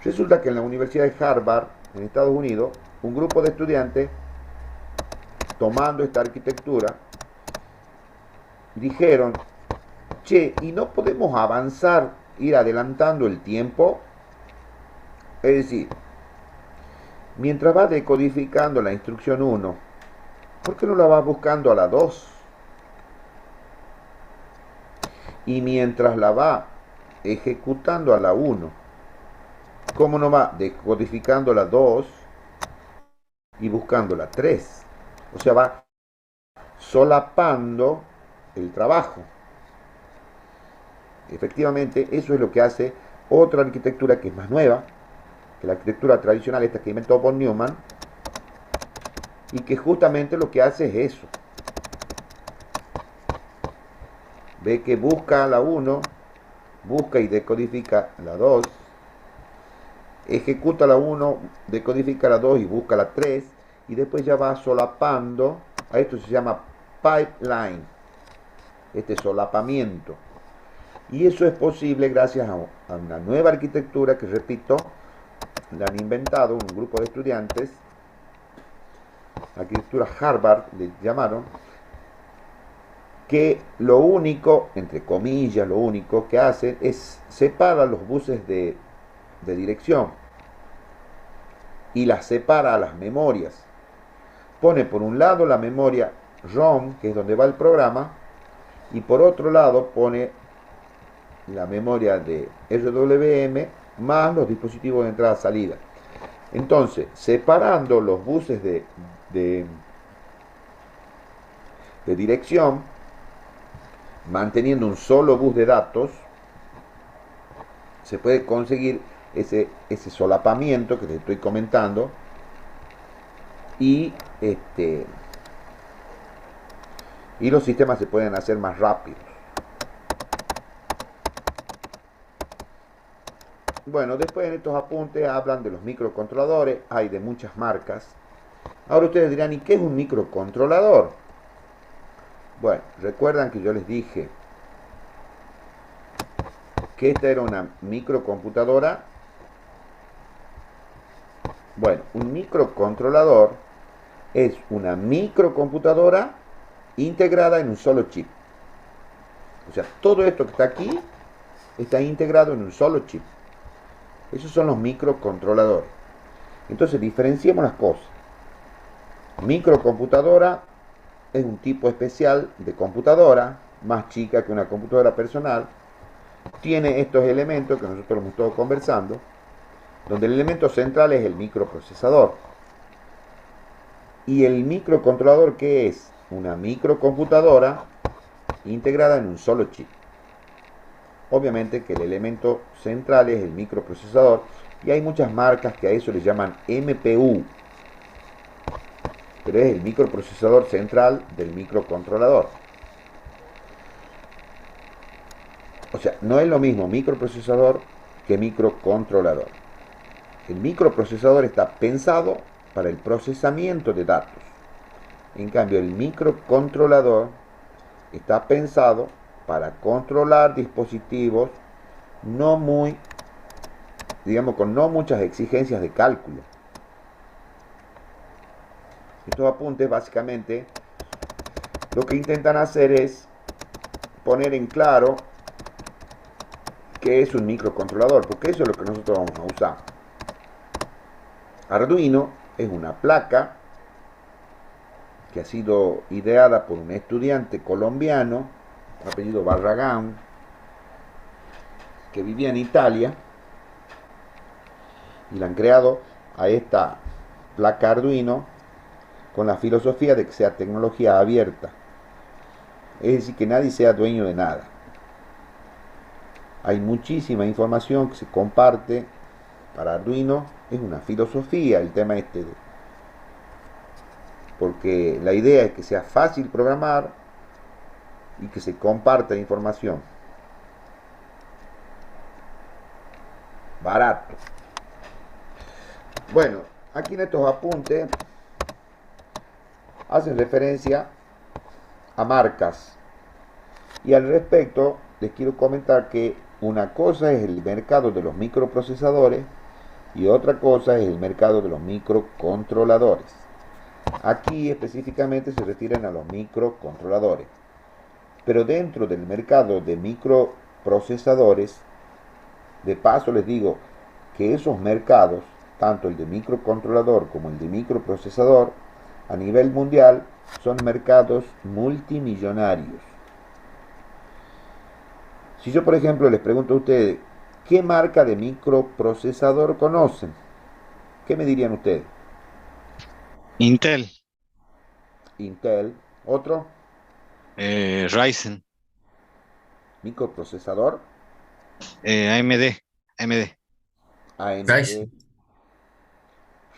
Resulta que en la Universidad de Harvard, en Estados Unidos, un grupo de estudiantes, tomando esta arquitectura, dijeron, che, ¿y no podemos avanzar, ir adelantando el tiempo? Es decir, mientras va decodificando la instrucción 1, ¿por qué no la va buscando a la 2? Y mientras la va ejecutando a la 1, ¿cómo no va decodificando la 2 y buscando la 3? O sea, va solapando el trabajo. Efectivamente, eso es lo que hace otra arquitectura que es más nueva, que la arquitectura tradicional, esta que inventó von Neumann, y que justamente lo que hace es eso. Ve que busca la 1, busca y decodifica la 2, ejecuta la 1, decodifica la 2 y busca la 3, y después ya va solapando. A esto se llama pipeline, este solapamiento. Y eso es posible gracias a una nueva arquitectura que, repito, la han inventado un grupo de estudiantes, arquitectura Harvard le llamaron, que lo único, entre comillas, lo único que hace es separar los buses de dirección y las separa a las memorias. Pone por un lado la memoria ROM, que es donde va el programa, y por otro lado pone la memoria de RWM más los dispositivos de entrada-salida. Entonces, separando los buses de dirección, manteniendo un solo bus de datos, se puede conseguir ese solapamiento que te estoy comentando, y los sistemas se pueden hacer más rápidos. Bueno, después en estos apuntes hablan de los microcontroladores, hay de muchas marcas. Ahora ustedes dirán, ¿y qué es un microcontrolador? Bueno, recuerdan que yo les dije que esta era una microcomputadora. Bueno, un microcontrolador es una microcomputadora integrada en un solo chip. O sea, todo esto que está aquí está integrado en un solo chip. Esos son los microcontroladores. Entonces diferenciemos las cosas. Microcomputadora es un tipo especial de computadora, más chica que una computadora personal. Tiene estos elementos que nosotros hemos estado conversando, donde el elemento central es el microprocesador. ¿Y el microcontrolador qué es? Una microcomputadora integrada en un solo chip. Obviamente que el elemento central es el microprocesador, y hay muchas marcas que a eso le llaman MPU, pero es el microprocesador central del microcontrolador. O sea, no es lo mismo microprocesador que microcontrolador. El microprocesador está pensado para el procesamiento de datos. En cambio, el microcontrolador está pensado para controlar dispositivos no muy, digamos, con no muchas exigencias de cálculo. Estos apuntes básicamente lo que intentan hacer es poner en claro qué es un microcontrolador, porque eso es lo que nosotros vamos a usar. Arduino es una placa que ha sido ideada por un estudiante colombiano, apellido Barragán, que vivía en Italia, y la han creado a esta placa Arduino con la filosofía de que sea tecnología abierta, es decir, que nadie sea dueño de nada. Hay muchísima información que se comparte para Arduino, es una filosofía el tema este, porque la idea es que sea fácil programar y que se comparta información. Barato. Bueno, aquí en estos apuntes hacen referencia a marcas. Y al respecto, les quiero comentar que una cosa es el mercado de los microprocesadores y otra cosa es el mercado de los microcontroladores. Aquí específicamente se refieren a los microcontroladores. Pero dentro del mercado de microprocesadores, de paso les digo que esos mercados, tanto el de microcontrolador como el de microprocesador, a nivel mundial son mercados multimillonarios. Si yo, por ejemplo, les pregunto a ustedes, ¿qué marca de microprocesador conocen? ¿Qué me dirían ustedes? Intel, Intel. ¿Otro? Ryzen, Microprocesador. AMD, AMD. AMD.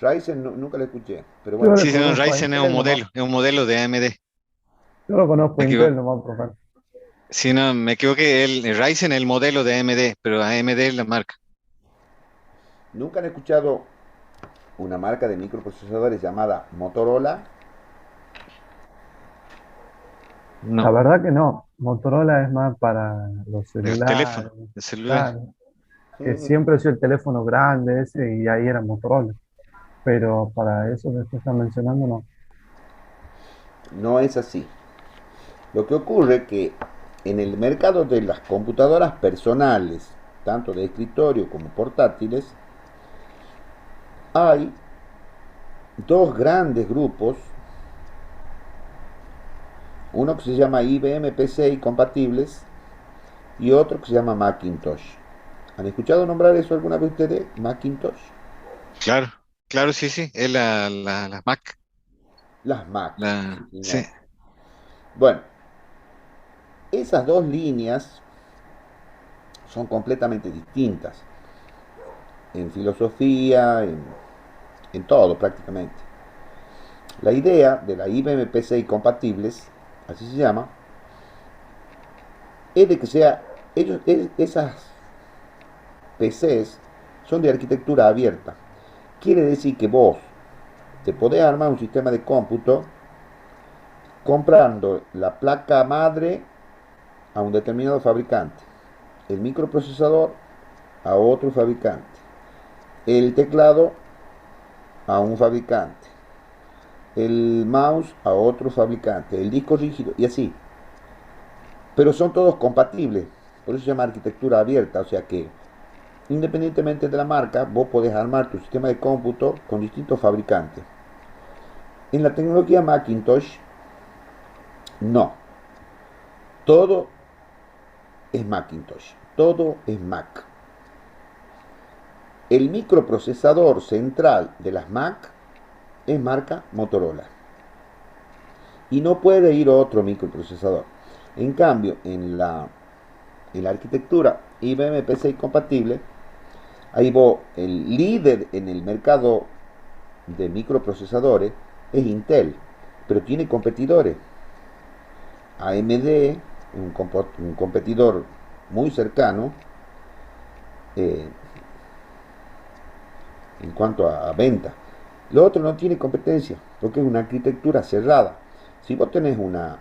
Ryzen nunca lo escuché, pero Yo bueno. le Sí, sí, no, conozco a Ryzen Intel nomás. es un modelo de AMD. Yo lo conozco Me a Intel equivo- nomás, profe. Sí, no, me equivoqué, el Ryzen es el modelo de AMD, pero AMD es la marca. ¿Nunca han escuchado una marca de microprocesadores llamada Motorola? La No, verdad que no. Motorola es más para los el teléfono, celulares. el celular. Claro, que siempre ha sido el teléfono grande ese y ahí era Motorola. Pero para eso que usted está mencionando, no. No es así. Lo que ocurre es que en el mercado de las computadoras personales, tanto de escritorio como portátiles, hay dos grandes grupos, uno que se llama IBM PC y compatibles y otro que se llama Macintosh. ¿Han escuchado nombrar eso alguna vez ustedes? Macintosh. Claro, claro, sí, sí, es la Mac. Las Mac, sí Sí, señor. Bueno, esas dos líneas son completamente distintas en filosofía, en todo prácticamente. La idea de la IBM PC y compatibles, así se llama, es de que esas PCs son de arquitectura abierta. Quiere decir que vos te podés armar un sistema de cómputo comprando la placa madre a un determinado fabricante, el microprocesador a otro fabricante, el teclado a un fabricante, el mouse a otro fabricante, el disco rígido y así. Pero son todos compatibles, por eso se llama arquitectura abierta, o sea que independientemente de la marca, vos podés armar tu sistema de cómputo con distintos fabricantes. En la tecnología Macintosh, no. Todo es Macintosh, todo es Mac. El microprocesador central de las Mac es marca Motorola. Y no puede ir otro microprocesador. En cambio, en la arquitectura IBM PCI compatible, ahí vos, el líder en el mercado de microprocesadores es Intel, pero tiene competidores. AMD, un competidor muy cercano eh, en cuanto a venta. Lo otro no tiene competencia, porque es una arquitectura cerrada. Si vos tenés una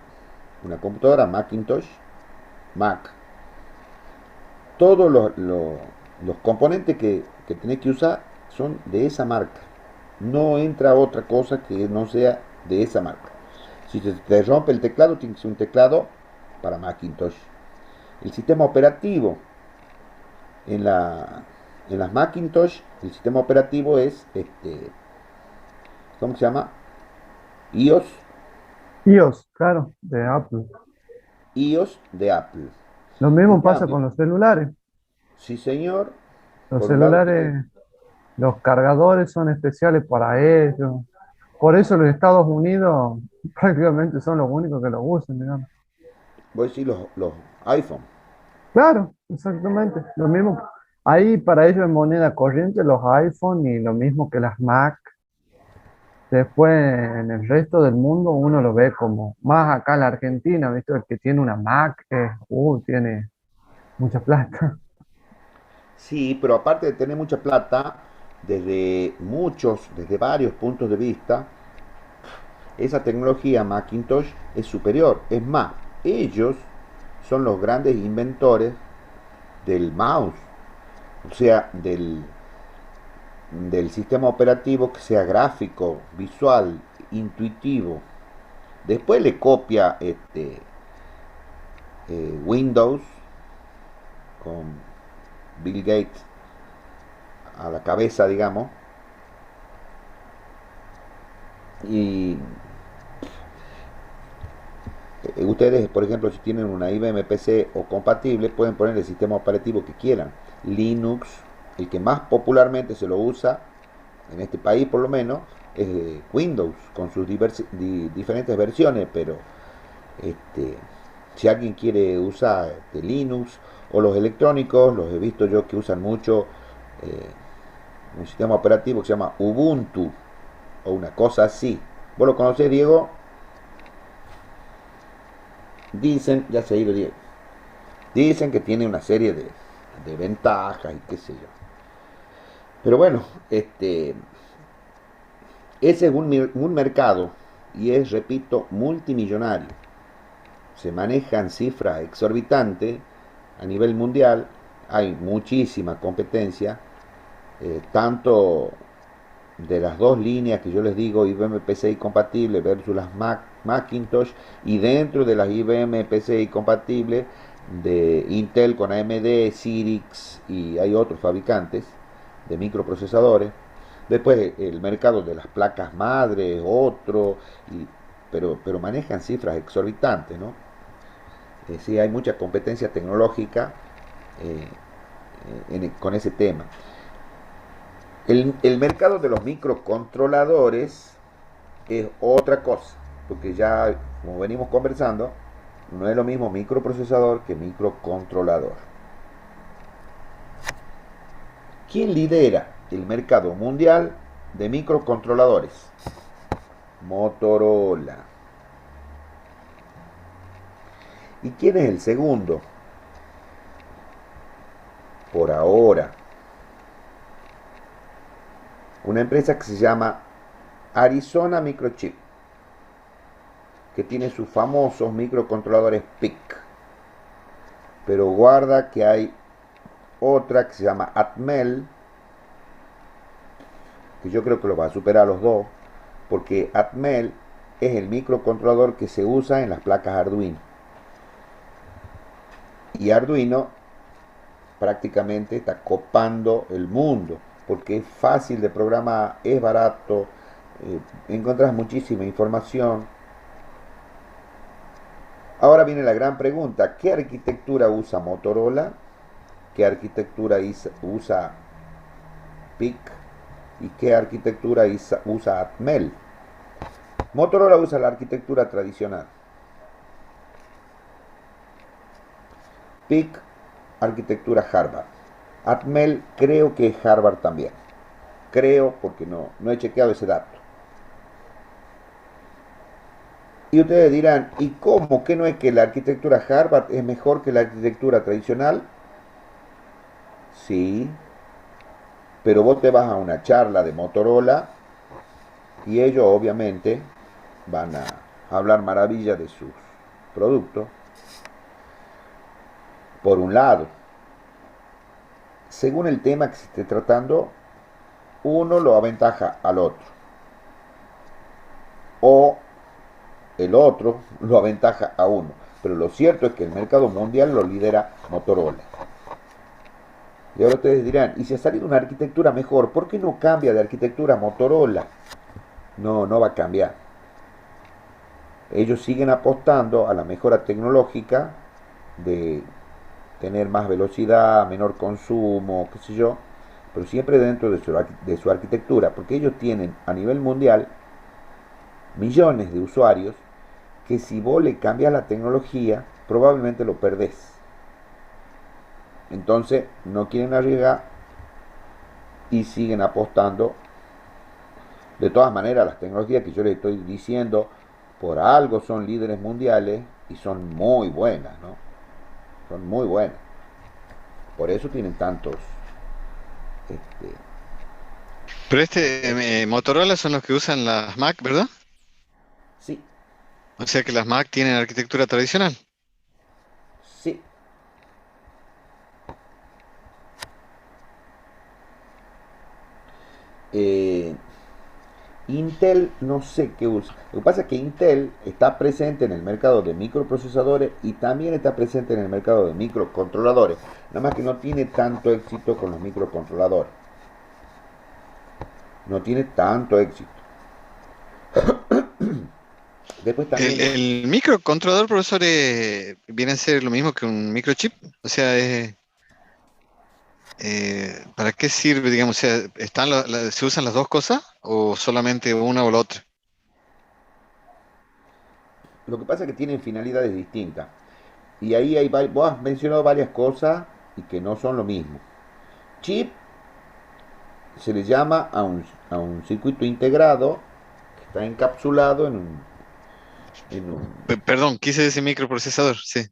computadora Macintosh, Mac, todos los componentes que tenés que usar son de esa marca. No entra otra cosa que no sea de esa marca. Si te rompe el teclado, tiene que ser un teclado para Macintosh. El sistema operativo en, la, en las Macintosh, el sistema operativo es ¿cómo se llama? iOS, iOS, claro, de Apple. iOS de Apple. Lo En mismo pasa cambio, con los celulares. sí señor, Los por un lado tenés, celulares, los cargadores son especiales para ellos. Por eso los Estados Unidos prácticamente son los únicos que los usan, digamos. voy a decir los iPhone. Claro, exactamente. Lo mismo. Ahí para ellos es moneda corriente los iPhone y lo mismo que las Mac. Después en el resto del mundo uno lo ve como, más acá en la Argentina, ¿viste? El que tiene una Mac, tiene mucha plata. Sí, pero aparte de tener mucha plata, desde varios puntos de vista, esa tecnología Macintosh es superior. Es más, ellos son los grandes inventores del mouse, o sea, del sistema operativo que sea gráfico, visual, intuitivo. Después le copia Windows con Bill Gates a la cabeza, digamos, y ustedes, por ejemplo, si tienen una IBM PC o compatible, pueden poner el sistema operativo que quieran. Linux, el que más popularmente se lo usa, en este país por lo menos, es Windows, con sus diferentes versiones, pero este, si alguien quiere usar Linux o los electrónicos, los he visto yo que usan mucho un sistema operativo que se llama Ubuntu o una cosa así. ¿Vos lo conocés, Diego? Dicen, ya se ha ido Diego, dicen que tiene una serie de ventajas y qué sé yo. Pero bueno, ese es un mercado y es, repito, multimillonario. Se manejan cifras exorbitantes a nivel mundial, hay muchísima competencia, tanto de las dos líneas que yo les digo, IBM PCI compatible versus las Macintosh, y dentro de las IBM PCI compatible de Intel con AMD, Cyrix y hay otros fabricantes de microprocesadores. Después el mercado de las placas madre, otro, pero manejan cifras exorbitantes, ¿no? Sí, hay mucha competencia tecnológica con ese tema. El mercado de los microcontroladores es otra cosa, porque ya, como venimos conversando, no es lo mismo microprocesador que microcontrolador. ¿Quién lidera el mercado mundial de microcontroladores? Motorola. ¿Y quién es el segundo? Por ahora, una empresa que se llama Arizona Microchip, que tiene sus famosos microcontroladores PIC. Pero guarda que hay otra que se llama Atmel, que yo creo que lo va a superar a los dos, porque Atmel es el microcontrolador que se usa en las placas Arduino. Y Arduino prácticamente está copando el mundo, porque es fácil de programar, es barato, encontrás muchísima información. Ahora viene la gran pregunta, ¿qué arquitectura usa Motorola? ¿Qué arquitectura usa PIC? ¿Y qué arquitectura usa Atmel? Motorola usa la arquitectura tradicional. PIC, arquitectura Harvard. Atmel creo que es Harvard también. Creo porque no he chequeado ese dato. Y ustedes dirán, ¿y cómo? ¿Que no es que la arquitectura Harvard es mejor que la arquitectura tradicional? Sí, pero vos te vas a una charla de Motorola y ellos obviamente van a hablar maravillas de sus productos. Por un lado, según el tema que se esté tratando, uno lo aventaja al otro. O el otro lo aventaja a uno. Pero lo cierto es que el mercado mundial lo lidera Motorola. Y ahora ustedes dirán, ¿y si ha salido una arquitectura mejor? ¿Por qué no cambia de arquitectura Motorola? No, no va a cambiar. Ellos siguen apostando a la mejora tecnológica de tener más velocidad, menor consumo, qué sé yo, pero siempre dentro de su arquitectura, porque ellos tienen a nivel mundial millones de usuarios que si vos le cambias la tecnología, probablemente lo perdés. Entonces no quieren arriesgar y siguen apostando. De todas maneras, las tecnologías que yo les estoy diciendo, por algo son líderes mundiales y son muy buenas, ¿no? Son muy buenas. Por eso tienen tantos. Este, Pero Motorola son los que usan las Mac, ¿verdad? sí, O sea que las Mac tienen arquitectura tradicional. sí. Eh, Intel no sé qué usa. Lo que pasa es que Intel está presente en el mercado de microprocesadores y también está presente en el mercado de microcontroladores. Nada más que no tiene tanto éxito con los microcontroladores. No tiene tanto éxito. Después también El microcontrolador, profesor, viene a ser lo mismo que un microchip. O sea, ¿para qué sirve, digamos? O sea, ¿se usan las dos cosas o solamente una o la otra? lo que pasa es que tienen finalidades distintas. Y ahí vos has mencionado varias cosas y que no son lo mismo. Chip se le llama a un circuito integrado que está encapsulado en un... Perdón, quise decir microprocesador, sí.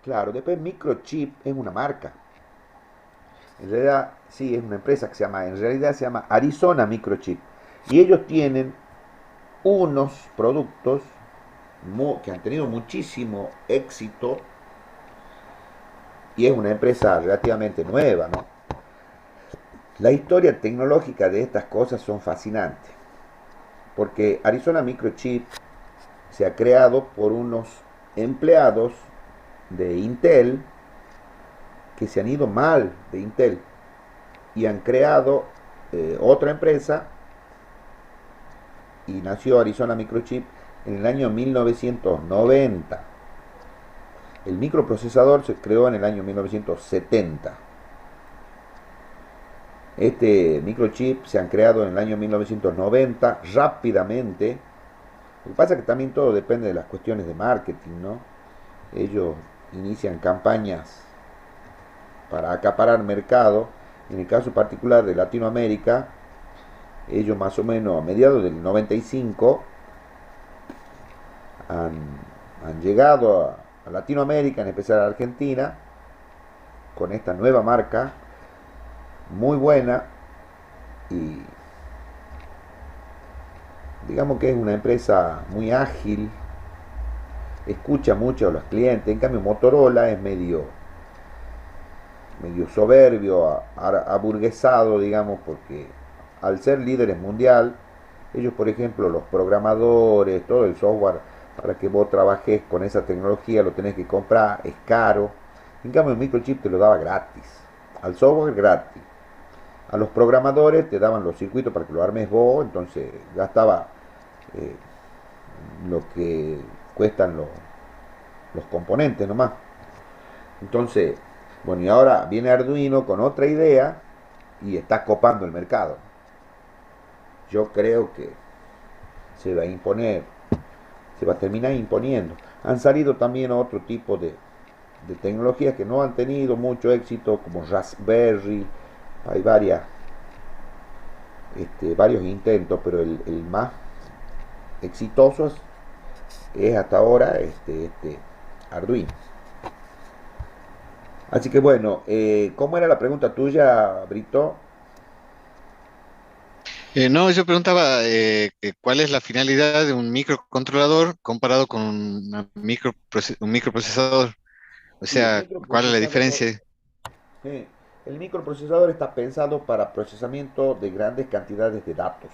Claro, después Microchip es una marca. En realidad, sí, es una empresa que en realidad se llama Arizona Microchip. Y ellos tienen unos productos que han tenido muchísimo éxito y es una empresa relativamente nueva, ¿no? La historia tecnológica de estas cosas son fascinantes, porque Arizona Microchip se ha creado por unos empleados de Intel que se han ido mal de Intel y han creado otra empresa y nació Arizona Microchip en el año 1990. El microprocesador se creó en el año 1970. Este microchip se han creado en el año 1990 rápidamente. Lo que pasa es que también todo depende de las cuestiones de marketing, ¿no? Ellos inician campañas para acaparar mercado. En el caso particular de Latinoamérica, ellos más o menos a mediados del 95 han, han llegado a Latinoamérica, en especial a Argentina, con esta nueva marca muy buena y digamos que es una empresa muy ágil, escucha mucho a los clientes. En cambio Motorola es medio soberbio, aburguesado, digamos, porque al ser líderes mundial, ellos, por ejemplo, los programadores, todo el software para que vos trabajes con esa tecnología lo tenés que comprar, es caro. En cambio, el microchip te lo daba gratis, al software gratis. A los programadores te daban los circuitos para que lo armes vos, entonces gastaba eh, lo que cuestan los componentes nomás. Entonces, bueno, y ahora viene Arduino con otra idea y está copando el mercado. Yo creo que se va a imponer, se va a terminar imponiendo. Han salido también otro tipo de tecnologías que no han tenido mucho éxito, como Raspberry. Hay varios intentos, pero el más exitoso es hasta ahora Arduino. Así que bueno, ¿cómo era la pregunta tuya, Brito? No, yo preguntaba que cuál es la finalidad de un microcontrolador comparado con un microprocesador. O Sí, sea, ¿cuál es la diferencia? eh, el microprocesador está pensado para procesamiento de grandes cantidades de datos.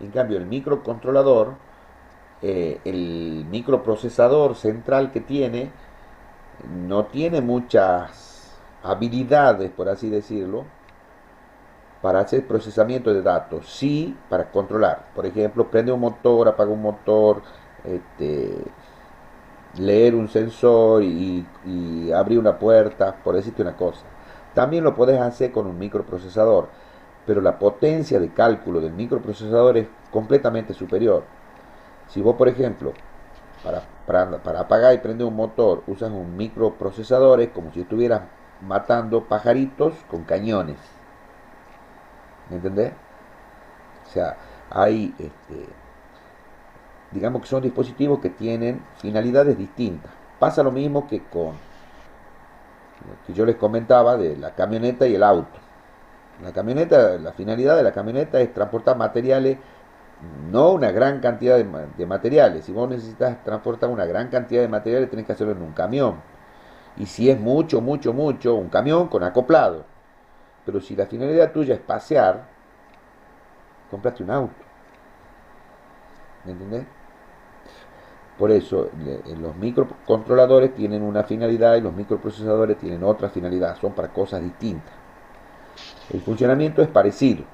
En cambio, el microprocesador central que tiene, no tiene muchas habilidades, por así decirlo, para hacer procesamiento de datos, sí para controlar. Por ejemplo, prende un motor, apaga un motor, este, leer un sensor y abrir una puerta, por decirte una cosa. También lo podés hacer con un microprocesador, pero la potencia de cálculo del microprocesador es completamente superior. Si vos, por ejemplo, para apagar y prender un motor usas un microprocesador, es como si estuvieras matando pajaritos con cañones. ¿Me entendés? O sea, hay, digamos que son dispositivos que tienen finalidades distintas. Pasa lo mismo que con lo que yo les comentaba de la camioneta y el auto. La camioneta, la finalidad de la camioneta es transportar materiales, no una gran cantidad de materiales. Si vos necesitas transportar una gran cantidad de materiales, tenés que hacerlo en un camión. Y si es mucho, mucho, mucho, un camión con acoplado. Pero si la finalidad tuya es pasear, comprate un auto. ¿Me entendés? Por eso los microcontroladores tienen una finalidad y los microprocesadores tienen otra finalidad. Son para cosas distintas. El funcionamiento es parecido.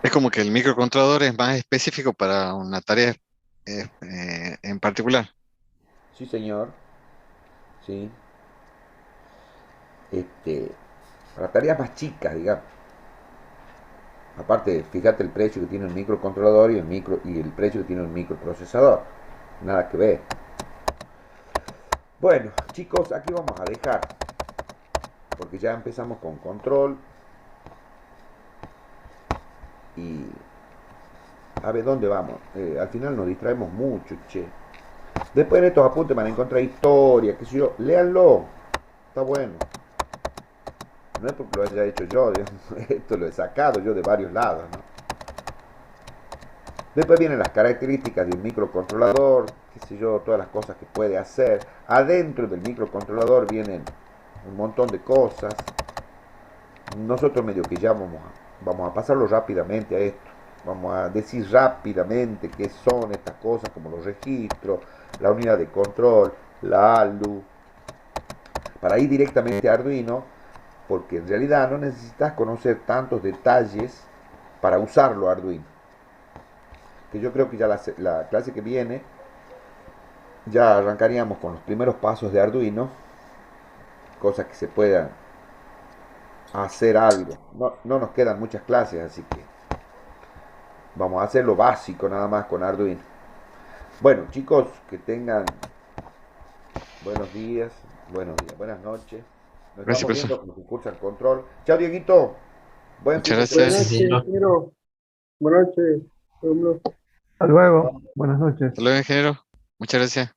Es como que el microcontrolador es más específico para una tarea en particular. Sí, señor. Sí. Para tareas más chicas, digamos. Aparte, fíjate el precio que tiene un microcontrolador y el precio que tiene un microprocesador. Nada que ver. Bueno, chicos, aquí vamos a dejar. Porque ya empezamos con control. Y a ver dónde vamos. Al final nos distraemos mucho, che. Después en estos apuntes van a encontrar historia, qué sé yo. Léanlo. Está bueno. No es porque lo haya hecho yo, digamos, esto lo he sacado yo de varios lados, ¿no? Después vienen las características de un microcontrolador, qué sé yo, todas las cosas que puede hacer. Adentro del microcontrolador vienen un montón de cosas. Nosotros medio que ya vamos a pasarlo rápidamente a esto. Vamos a decir rápidamente qué son estas cosas, como los registros, la unidad de control, la ALU, para ir directamente a Arduino, porque en realidad no necesitas conocer tantos detalles para usarlo Arduino. Que yo creo que ya la clase que viene ya arrancaríamos con los primeros pasos de Arduino, cosas que se puedan hacer algo. No nos quedan muchas clases, así que vamos a hacer lo básico nada más con Arduino. Bueno, chicos, que tengan buenos días, buenas noches. Nos Gracias, estamos profesor. viendo con los que cursan control. Chao, Dieguito. Buen fin Muchas de semana. Buenas gracias. noches, ingeniero. Buenas noches, pueblo. Hasta luego. Buenas noches. Hasta luego, ingeniero. Muchas gracias.